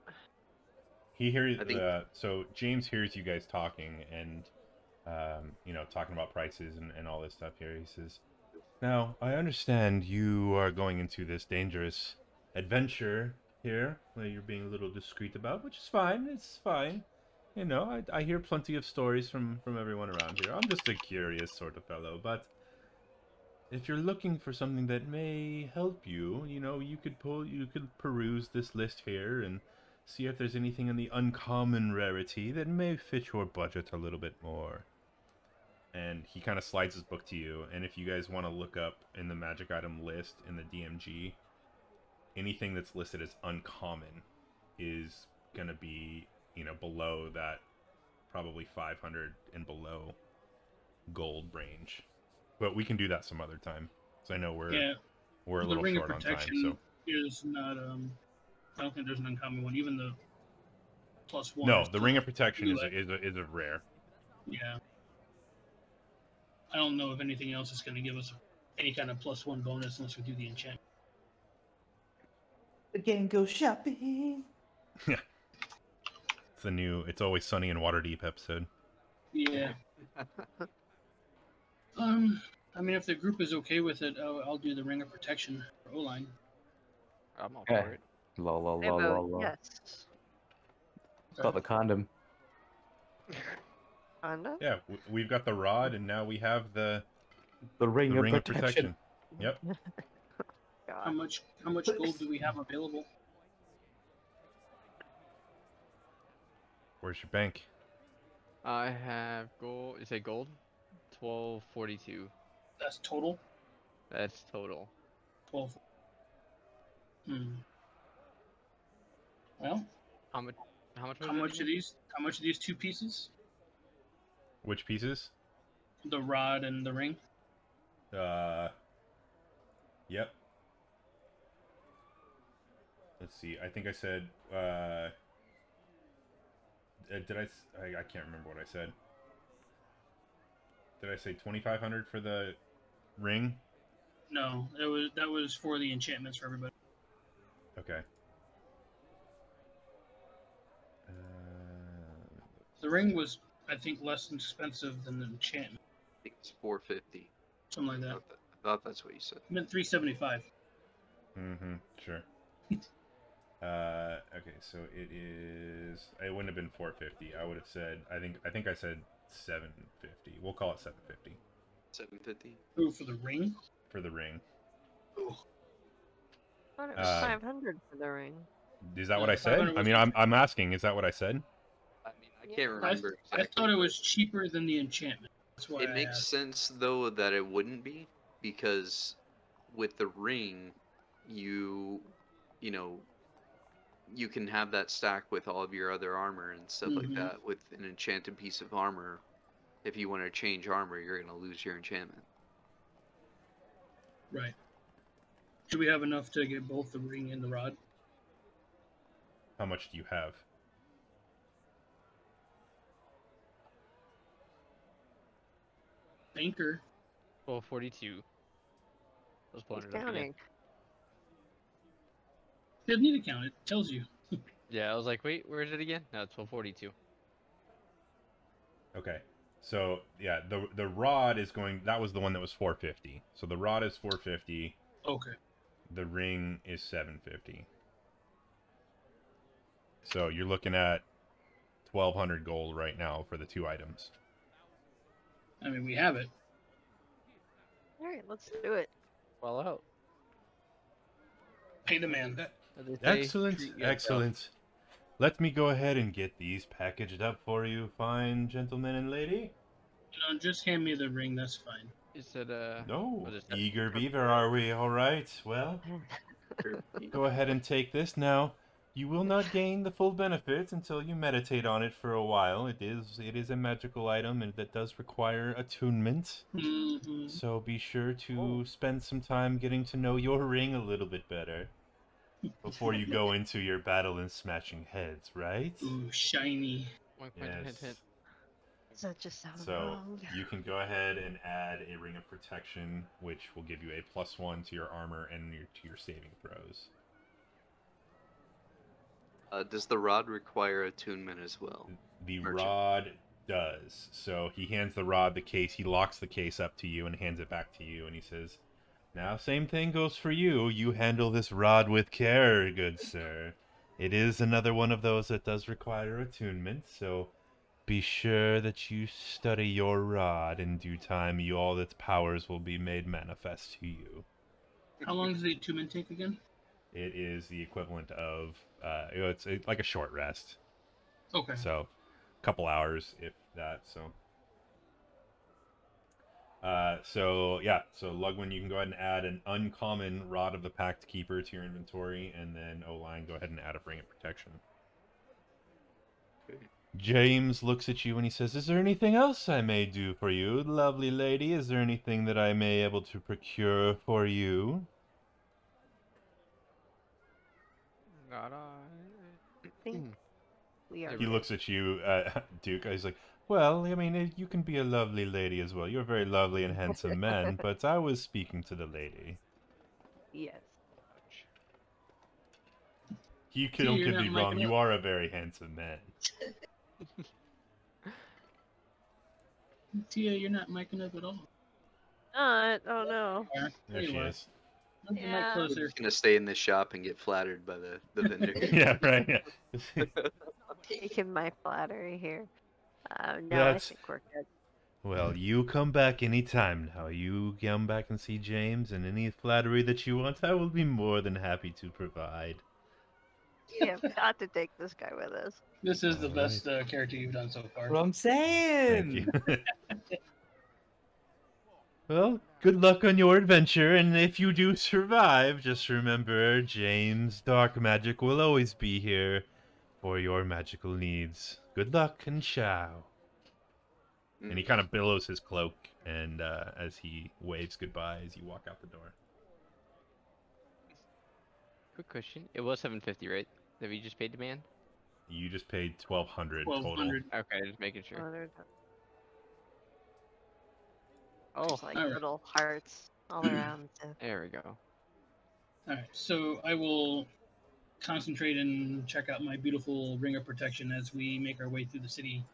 He hears I think- so James hears you guys talking and talking about prices and all this stuff here. He says, "Now, I understand you are going into this dangerous adventure here, where you're being a little discreet about, which is fine. It's fine. You know, I hear plenty of stories from everyone around here. I'm just a curious sort of fellow, but if you're looking for something that may help you, you could peruse this list here and see if there's anything in the uncommon rarity that may fit your budget a little bit more." And he kind of slides his book to you, and if you guys want to look up in the magic item list in the DMG, anything that's listed as uncommon is going to be, below that probably 500 and below gold range. But we can do that some other time. So I know we're a The little ring of short on time. protection So is not. I don't think there's an uncommon one. Even the +1. no, is the still ring of protection like- is a rare. Yeah. I don't know if anything else is going to give us any kind of +1 bonus unless we do the enchant. Again, go shopping. It's the new "It's Always Sunny in Waterdeep" episode. Yeah. I mean, if the group is okay with it, I'll do the Ring of Protection for O-line. I'm all Okay. for it. Lol, lol, I lol, vote lol, lol. yes. Got the condom. Honda? Yeah, we've got the rod, and now we have the Ring ring of protection. Yep. How God. much gold do we have available? Where's your bank? I have gold. You say gold? 1242. That's total. That's total. 12. Well, How much? How much was how it much again? of these? How much of these two pieces? Which pieces? The rod and the ring. Yep. Let's see. I think I said. Did I can't remember what I said. Did I say 2,500 for the ring? No, that was for the enchantments for everybody. Okay. The ring was, I think, less expensive than the enchantment, I think it's 450. something like I that. thought that's what you said. I meant 375. Mm-hmm. Sure. Okay, so it is. It wouldn't have been 450. I would have said. I think I said 750. We'll call it 750 750. Ooh, for the ring. for the ring. Ooh. I thought it was 500 for the ring. Is that what I said? 500 I was mean, I'm asking. Is that what I said? I mean, I can't Yeah. remember I exactly. thought it was cheaper than the enchantment. That's why It I makes asked. sense though that it wouldn't be, because with the ring, you know, you can have that stack with all of your other armor and stuff like Mhm. that. With an enchanted piece of armor, if you want to change armor, you're gonna lose your enchantment. Right. Do we have enough to get both the ring and the rod? How much do you have? Anchor. 1242. I was pulling He's it up again. counting. Didn't need to count it. Tells you. Yeah, I was like, wait, where is it again? No, it's 1242. Okay. So yeah, the rod is going. That was the one that was 450. So the rod is 450. Okay. The ring is 750. So you're looking at 1,200 gold right now for the two items. I mean, we have it. All right, let's do it. Well out. Pay the man. As they say, Excellent, treat yourself. excellent. Let me go ahead and get these packaged up for you, fine gentleman and lady. Just hand me the ring. That's fine. You said, No, was it eager beaver, are we? All right. Well, go ahead and take this now. You will not gain the full benefits until you meditate on it for a while. It is a magical item, and that does require attunement. Mm-hmm. So be sure to spend some time getting to know your ring a little bit better before you go into your battle and smashing heads, right? Ooh, shiny. One point hint, Yes. hint. Does that just sound So wrong? you can go ahead and add a ring of protection, which will give you a +1 to your armor and to your saving throws. Does the rod require attunement as well? The Merchant. rod does. So he hands the rod the case. He locks the case up to you and hands it back to you, and he says, "Now, same thing goes for you. You handle this rod with care, good sir. It is another one of those that does require attunement, so be sure that you study your rod. In due time, all its powers will be made manifest to you." How long does the attunement take again? It is the equivalent of, it's like a short rest. Okay. So, a couple hours, if that. So yeah. So Lugwin, you can go ahead and add an uncommon Rod of the Pact Keeper to your inventory, and then O-Line, go ahead and add a Ring of Protection. Okay. James looks at you and he says, "Is there anything else I may do for you, lovely lady? Is there anything that I may able to procure for you?" Not I think we are. He looks at you, Duke. He's like, "Well, I mean, you can be a lovely lady as well. You're a very lovely and handsome man, but I was speaking to the lady." Yes. You See, don't you're get me not wrong. micing You up. are a very handsome man. Tia, you're not micing up at all. not. Oh no. There she is. Move the mic Yeah. We're closer. just gonna stay in this shop and get flattered by the vendor. Yeah, right. Yeah. Taking my flattery here. No, That's- I think we're good. Well, you come back anytime now. You come back and see James, and any flattery that you want, I will be more than happy to provide. We have got to take this guy with us. This is the All best character you've done so far. What I'm saying. Thank you. Well, good luck on your adventure, and if you do survive, just remember James Dark Magic will always be here for your magical needs. Good luck and ciao. And he kind of billows his cloak, and as he waves goodbye as you walk out the door. Quick question. It was 750, right? That we just paid the man? You just paid 1,200 total. 1,200. Okay, just making sure. Oh, There's like Alright. little hearts all around. So. there we go. Alright, so I will concentrate and check out my beautiful ring of protection as we make our way through the city.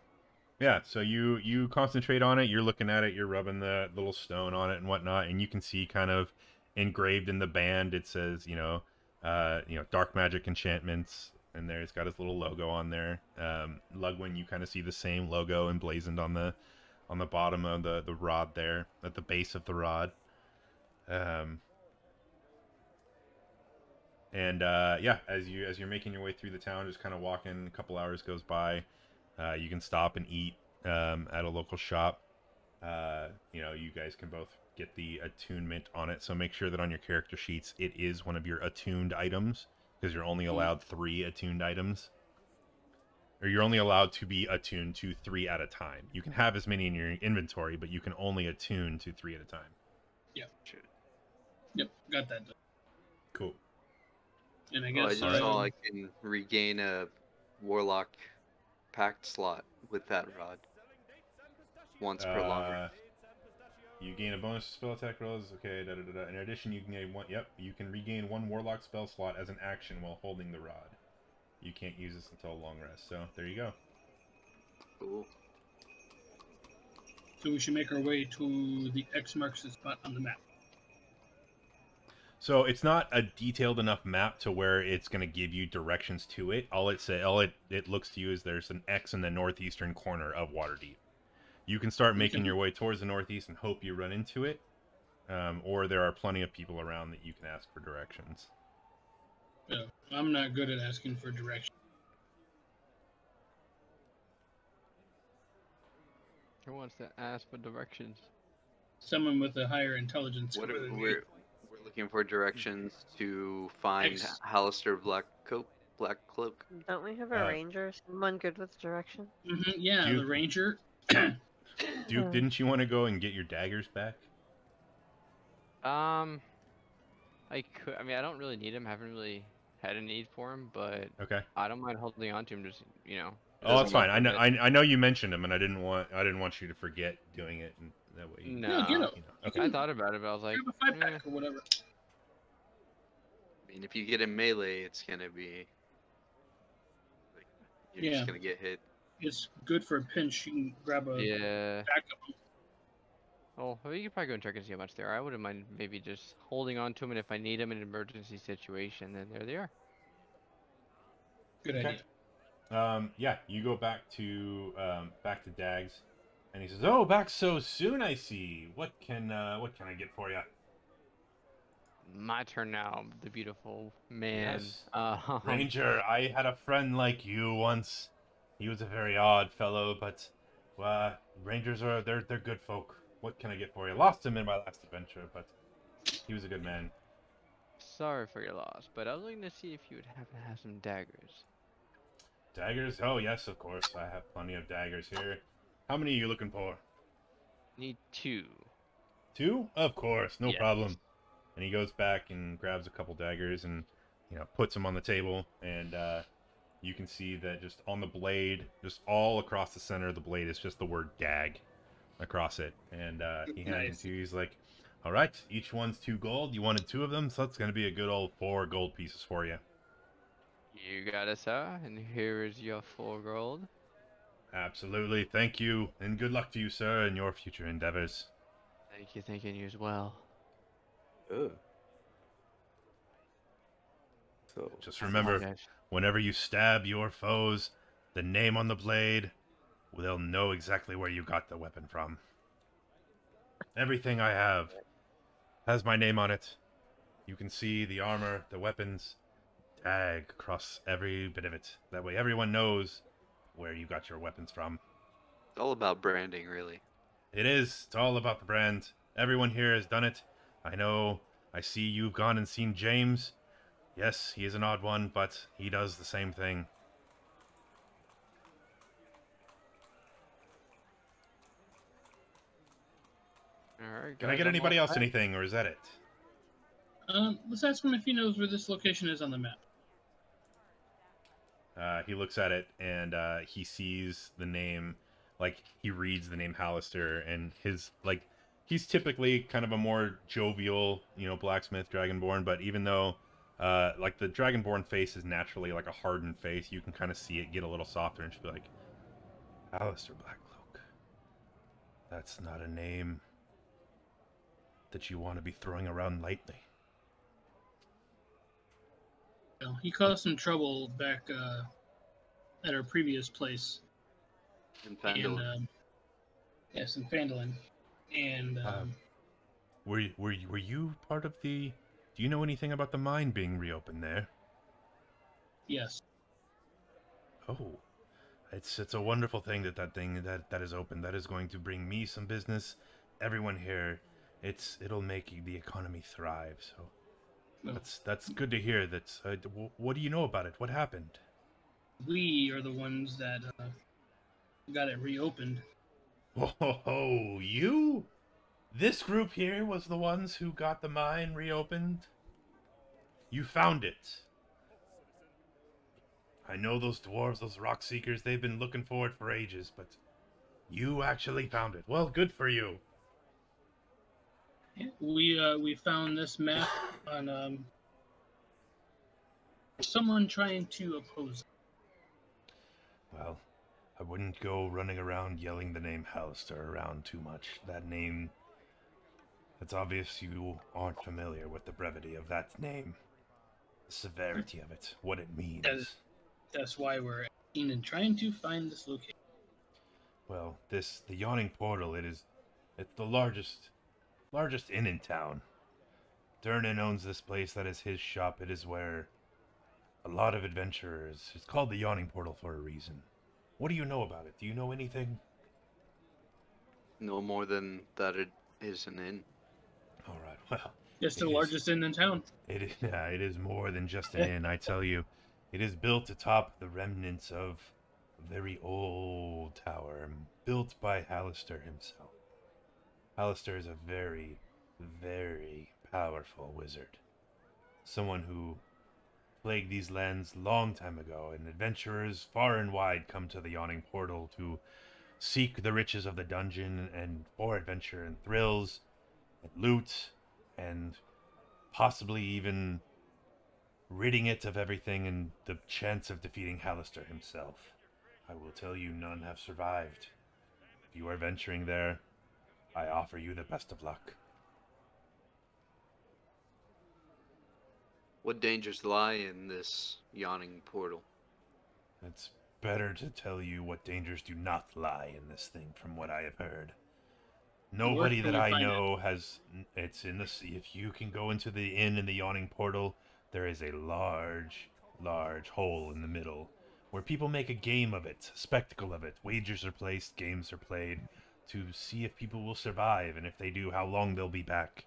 Yeah, so you concentrate on it, you're looking at it, you're rubbing the little stone on it and whatnot, and you can see kind of engraved in the band, it says, dark magic enchantments, and there it's got his little logo on there. Lugwin, you kind of see the same logo emblazoned on the bottom of the rod there, at the base of the rod. As you're making your way through the town, just kind of walking, a couple hours goes by. You can stop and eat at a local shop. You guys can both get the attunement on it, so make sure that on your character sheets it is one of your attuned items, because you're only allowed 3 attuned items. Or you're only allowed to be attuned to 3 at a time. You can have as many in your inventory, but you can only attune to 3 at a time. Yeah, sure. Yep, got that done. Cool. And I I guess just saw I can regain a warlock pact slot with that rod once per long rest. You gain a bonus spell attack rolls. Okay, da da da da. In addition, you can gain one. Yep, you can regain 1 warlock spell slot as an action while holding the rod. You can't use this until a long rest. So there you go. Cool. So we should make our way to the X marks the spot on the map. So it's not a detailed enough map to where it's going to give you directions to it. All it looks to you is there's an X in the northeastern corner of Waterdeep. You can start making your way towards the northeast and hope you run into it, or there are plenty of people around that you can ask for directions. Yeah, I'm not good at asking for direction. Who wants to ask for directions? Someone with a higher intelligence. What than me. we're looking for directions to find X. Hallister Black Cloak. Don't we have a ranger? Someone good with direction? Yeah, Duke. the ranger. Duke, didn't you want to go and get your daggers back? I could. I mean, I don't really need him. I haven't really had a need for him, but Okay. I don't mind holding on to him. Just Oh, that's doesn't fine. look I like know you mentioned him, and I didn't want you to forget doing it. And that way. No. Yeah, get him. Okay. I thought about it, but I was like, Grab a 5-pack or whatever. I mean, if you get in melee, it's gonna be like, you're Yeah. just gonna get hit. It's good for a pinch. You can grab a yeah. pack of them. Oh, well, you could probably go and check and see how much they are. I wouldn't mind maybe just holding on to them, and if I need them in an emergency situation, then there they are. Good Okay. idea. Yeah, you go back to Dags, and he says, "Oh, back so soon, I see. What can I get for you?" My turn now, the beautiful man. Yes. Ranger, I had a friend like you once. He was a very odd fellow, but Rangers they're good folk. What can I get for you? Lost him in my last adventure, but he was a good man. Sorry for your loss, but I was looking to see if you would happen to have some daggers. Daggers? Oh yes, of course. I have plenty of daggers here. How many are you looking for? Need 2. 2? Of course, no Yes. problem. And he goes back and grabs a couple daggers and puts them on the table, and you can see that just on the blade, just all across the center of the blade is just the word "dag" across it. And he hands it to you. He's like, "All right, each one's 2 gold. You wanted 2 of them, so that's gonna be a good old 4 gold pieces for you." You got it, sir, and here is your 4 gold. Absolutely, thank you, and good luck to you, sir, in your future endeavors. Thank you as well. Ugh. So Just I remember, apologize. whenever you stab your foes, the name on the blade, they'll know exactly where you got the weapon from. Everything I have has my name on it. You can see the armor, the weapons, tag across every bit of it. That way everyone knows where you got your weapons from. It's all about branding, really. It is. It's all about the brand. Everyone here has done it. I know. I see you've gone and seen James. Yes, he is an odd one, but he does the same thing. Alright, Can I guys, get I'm anybody all else set. anything, or is that it? Let's ask him if he knows where this location is on the map. He looks at it and he sees the name, like he reads the name Hallister, and his he's typically kind of a more jovial, blacksmith dragonborn. But even though like the dragonborn face is naturally like a hardened face, you can kind of see it get a little softer and just be like, Hallister Blackcloak. That's not a name that you want to be throwing around lightly. Well, he caused some trouble back at our previous place. And And, Fandolin. yes, in Fandolin. And, Were you part of the? Do you know anything about the mine being reopened there? yes. Oh, it's a wonderful thing that is open. That is going to bring me some business. Everyone here, it'll make the economy thrive. So Well, that's good to hear. What do you know about it? What happened? we are the ones that got it reopened. Oh, you? This group here was the ones who got the mine reopened? You found it. I know those dwarves, those rock seekers, they've been looking for it for ages, but you actually found it. Well, good for you. Yeah, we found this map on someone trying to oppose it. Well, I wouldn't go running around yelling the name Hallister around too much. That name, it's obvious you aren't familiar with the brevity of that name. The severity of it, what it means. That's why we're asking and trying to find this location. Well, the Yawning Portal, it's the largest inn in town. Durnan owns this place, that is his shop. It is where a lot of adventurers, it's called the Yawning Portal for a reason. What do you know about it? Do you know anything? No more than that it is an inn. All right, well. It's the It is- largest inn in town. It is more than just an inn, I tell you. It is built atop the remnants of a very old tower, built by Hallister himself. Hallister is a very, very powerful wizard. Someone who plagued these lands long time ago, and adventurers far and wide come to the Yawning Portal to seek the riches of the dungeon and for adventure and thrills and loot and possibly even ridding it of everything and the chance of defeating Hallister himself. I will tell you, none have survived. If you are venturing there, I offer you the best of luck. What dangers lie in this Yawning Portal? It's better to tell you what dangers do not lie in this thing, from what I have heard. Nobody can that we I find know has. It's in the sea. If you can go into the inn in the Yawning Portal, there is a large, large hole in the middle where people make a game of it, a spectacle of it. Wagers are placed, games are played to see if people will survive, and if they do, how long they'll be back.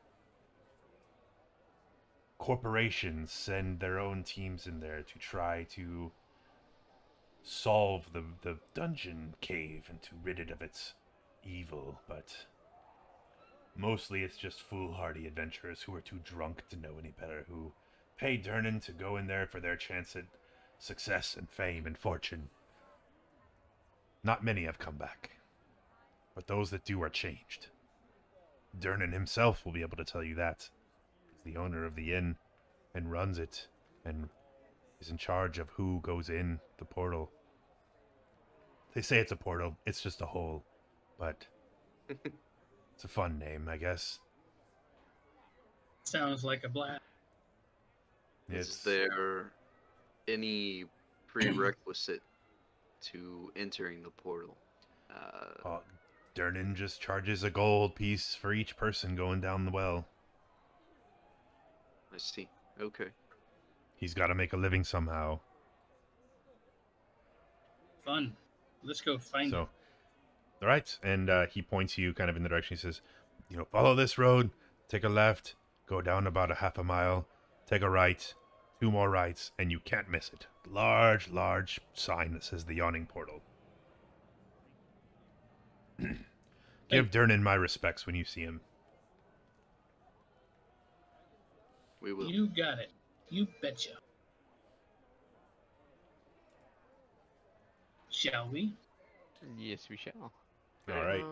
Corporations send their own teams in there to try to solve the dungeon cave and to rid it of its evil, but mostly it's just foolhardy adventurers who are too drunk to know any better, who pay Durnan to go in there for their chance at success and fame and fortune. Not many have come back, but those that do are changed. Durnan himself will be able to tell you that. He's the owner of the inn and runs it and is in charge of who goes in the portal. They say it's a portal, it's just a hole, but It's a fun name, I guess. Sounds like a blast. Is there any prerequisite to entering the portal? Durnan just charges a gold piece for each person going down the well. I see. Okay. He's got to make a living somehow. Fun. Let's go find So, it. all right, and he points you kind of in the direction. He says, follow this road, take a left, go down about a half a mile, take a right, 2 more rights, and you can't miss it. Large, large sign that says the Yawning Portal. Give Durnan my respects when you see him. We will. You got it. You betcha. Shall we? Yes, we shall. All right.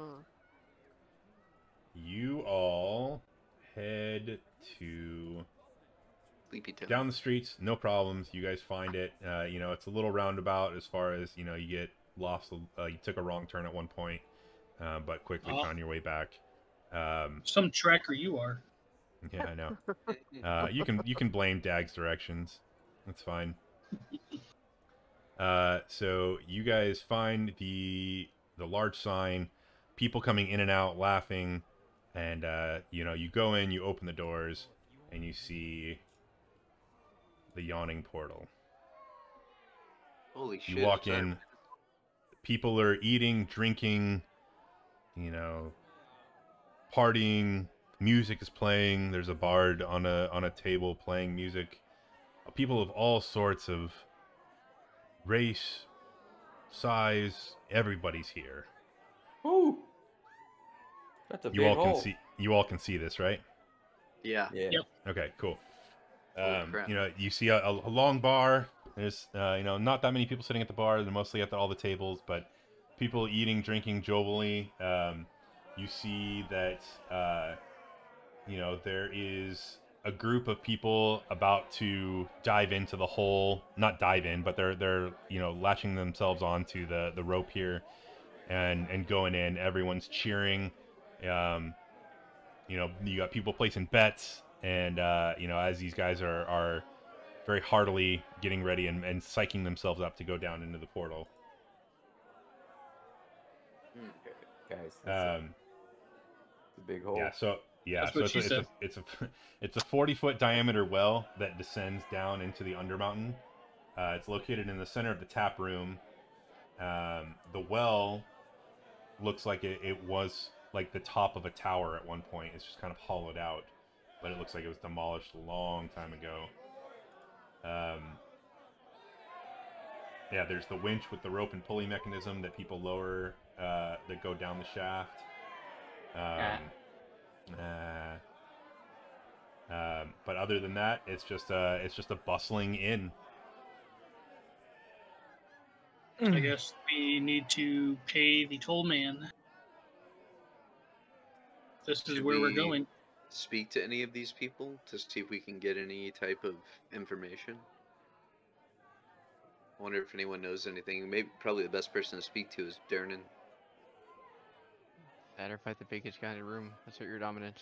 You all head to Sleepy Town. down the streets, no problems. You guys find it. It's a little roundabout as far as, you get lost. You took a wrong turn at one point, but quickly found your way back. Some tracker you are. Yeah, I know. You can blame Dag's directions. That's fine. So you guys find the large sign, people coming in and out, laughing, and you go in, you open the doors, and you see the Yawning Portal. Holy shit. You walk in, people are eating, drinking, partying, music is playing, there's a bard on a table playing music. People of all sorts of race, size, everybody's here. Ooh. That's a big hole. You all can see this, right? Yeah. Yeah. Yep. Okay, cool. Crap. You see a long bar. There's not that many people sitting at the bar. They're mostly at all the tables, but people eating, drinking jovially. You see that there is a group of people about to dive into the hole. Not dive in, but they're latching themselves onto the rope here and going in. Everyone's cheering. You got people placing bets, and as these guys are very heartily getting ready and psyching themselves up to go down into the portal. Guys, that's a big hole. It's a 40-foot diameter well that descends down into the Undermountain. It's located in the center of the tap room. The well looks like it was like the top of a tower at one point. It's just kind of hollowed out, but it looks like it was demolished a long time ago. There's the winch with the rope and pulley mechanism that people lower that go down the shaft. But other than that, it's just a bustling inn. I guess we need to pay the toll man. This is where we're going. Speak to any of these people to see if we can get any type of information. I wonder if anyone knows anything. Probably the best person to speak to is Durnan. Better fight the biggest guy in the room. That's what you're dominant.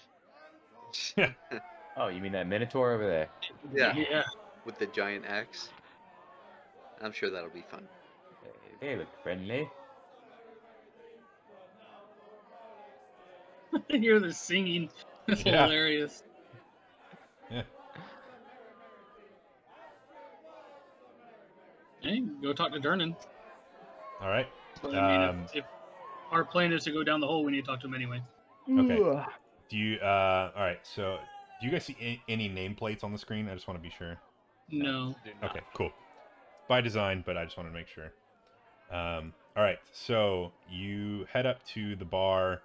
Oh, you mean that Minotaur over there? Yeah. With the giant axe. I'm sure that'll be fun. They look friendly. I hear the singing. It's Yeah. hilarious. Yeah. Hey, go talk to Durnan. All right. But, I mean, if our plan is to go down the hole, we need to talk to him anyway. Okay. Do you? All right. So, do you guys see any nameplates on the screen? I just want to be sure. No. Okay. Cool. By design, but I just want to make sure. All right. So you head up to the bar.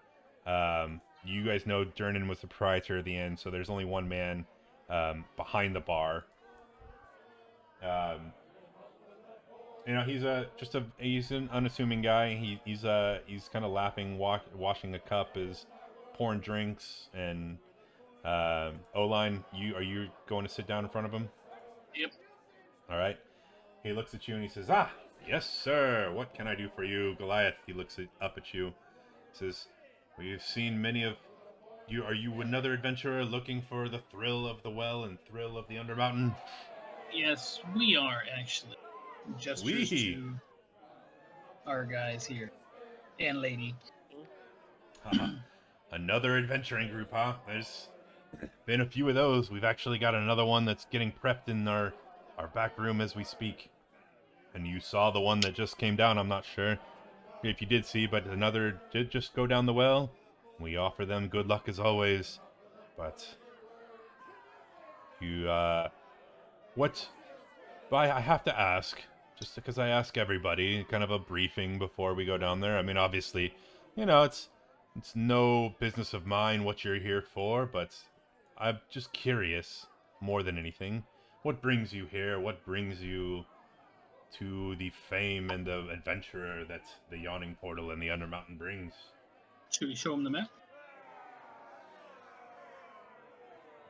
You guys know Durnan was the proprietor at the end, so there's only one man behind the bar. He's an unassuming guy. He's kind of laughing, washing a cup, is pouring drinks, and Oline, are you going to sit down in front of him? Yep. All right. He looks at you and he says, "Ah, yes, sir. What can I do for you, Goliath?" He looks up at you. He says, We've seen many of you. Are you another adventurer looking for the thrill of the well and thrill of the Undermountain? Yes, we are actually. Gestures We. to our guys here and lady. Haha. Another adventuring group, huh? There's been a few of those. We've actually got another one that's getting prepped in our back room as we speak. And you saw the one that just came down. I'm not sure if you did see, but another did just go down the well. We offer them good luck as always. But you, what? But I have to ask, just because I ask everybody, kind of a briefing before we go down there. I mean, obviously, it's no business of mine what you're here for, but I'm just curious more than anything. What brings you here? What brings you to the fame and the adventurer that the Yawning Portal and the Undermountain brings? Should we show him the map?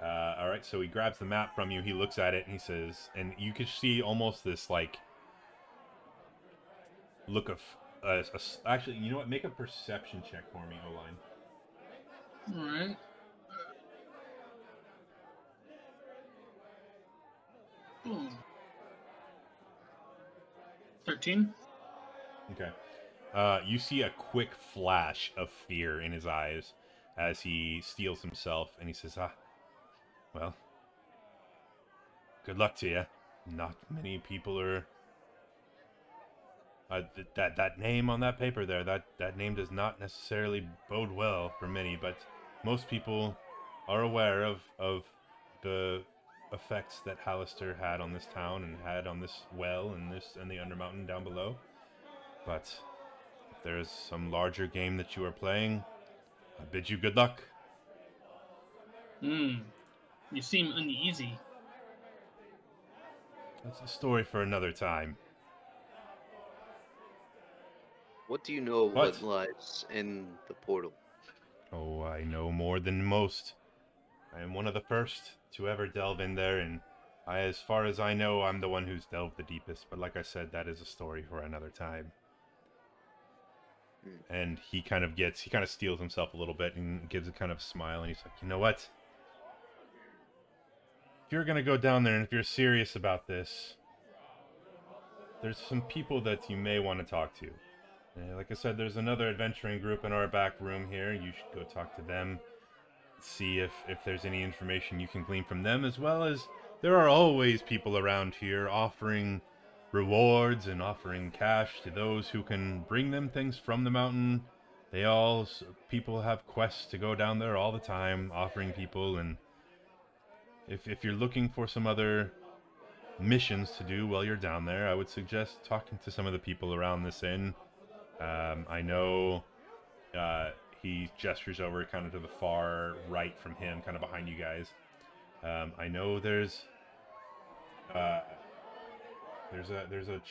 All right, so he grabs the map from you. He looks at it and he says, and you can see almost this like look of. Actually, you know what? Make a perception check for me, O-line. All right. Boom. 13. Okay. You see a quick flash of fear in his eyes as he steels himself, and he says, well, good luck to you. Not many people are... that name on that paper there, that name does not necessarily bode well for many, but most people are aware of the effects that Hallister had on this town and had on this well and the Undermountain down below. But if there is some larger game that you are playing, I bid you good luck. You seem uneasy. That's a story for another time. What do you know of What? what lies in the portal? Oh, I know more than most. I am one of the first to ever delve in there, and as far as I know, I'm the one who's delved the deepest. But like I said, that is a story for another time. And he kind of steels himself a little bit and gives a kind of smile, and he's like, you know what? If you're gonna go down there, and if you're serious about this, there's some people that you may want to talk to. Like I said, there's another adventuring group in our back room here. You should go talk to them. See if there's any information you can glean from them, as well as there are always people around here offering rewards and offering cash to those who can bring them things from the mountain. People have quests to go down there all the time, offering people, and if you're looking for some other missions to do while you're down there, I would suggest talking to some of the people around this inn. I know he gestures over kind of to the far right from him, kind of behind you guys. I know there's a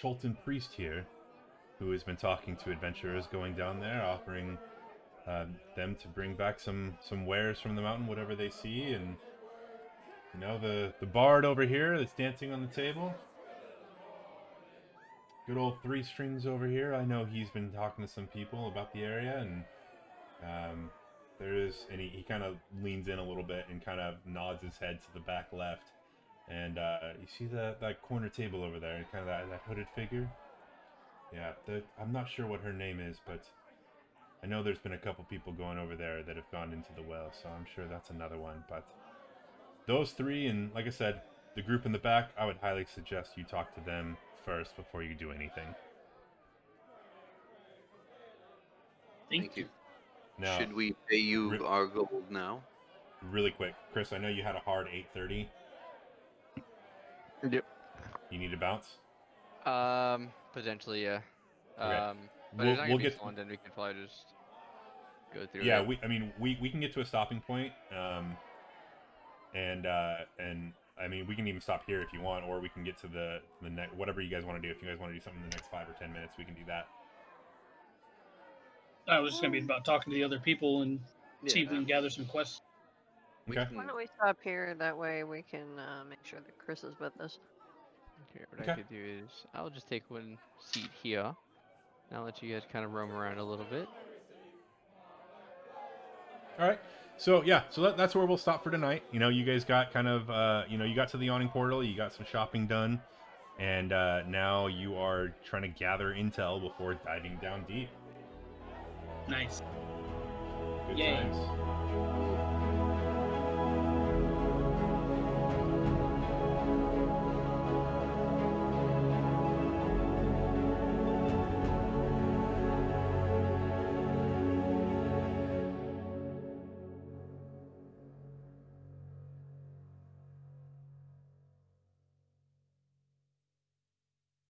Cholton priest here who has been talking to adventurers going down there, offering them to bring back some wares from the mountain, whatever they see. And you know, the bard over here that's dancing on the table, good old Three Strings over here. I know he's been talking to some people about the area, and and he kind of leans in a little bit and kind of nods his head to the back left. And you see that corner table over there, kind of that hooded figure? Yeah, I'm not sure what her name is, but I know there's been a couple people going over there that have gone into the well, so I'm sure that's another one. But those three, and like I said, the group in the back, I would highly suggest you talk to them first before you do anything. Thank you. Now, Should we pay you our gold now? Really quick, Chris, I know you had a hard 8:30. Yep. You need to bounce? Potentially, yeah. Okay. But it's not gonna be fun, then we can probably just go through yeah, it. we can get to a stopping point, and I mean, we can even stop here if you want, or we can get to the next, whatever you guys want to do. If you guys want to do something in the next 5 or 10 minutes, we can do that. I was just going to be about talking to the other people and see if we can gather some quests. Okay. Why don't we stop here? That way we can make sure that Chris is with us. Okay, what I could do is I'll just take one seat here. And I'll let you guys kind of roam around a little bit. All right. So yeah, so that's where we'll stop for tonight. You know, you guys got kind of, you got to the Yawning Portal, you got some shopping done, and now you are trying to gather intel before diving down deep. Nice. Good Yay. times.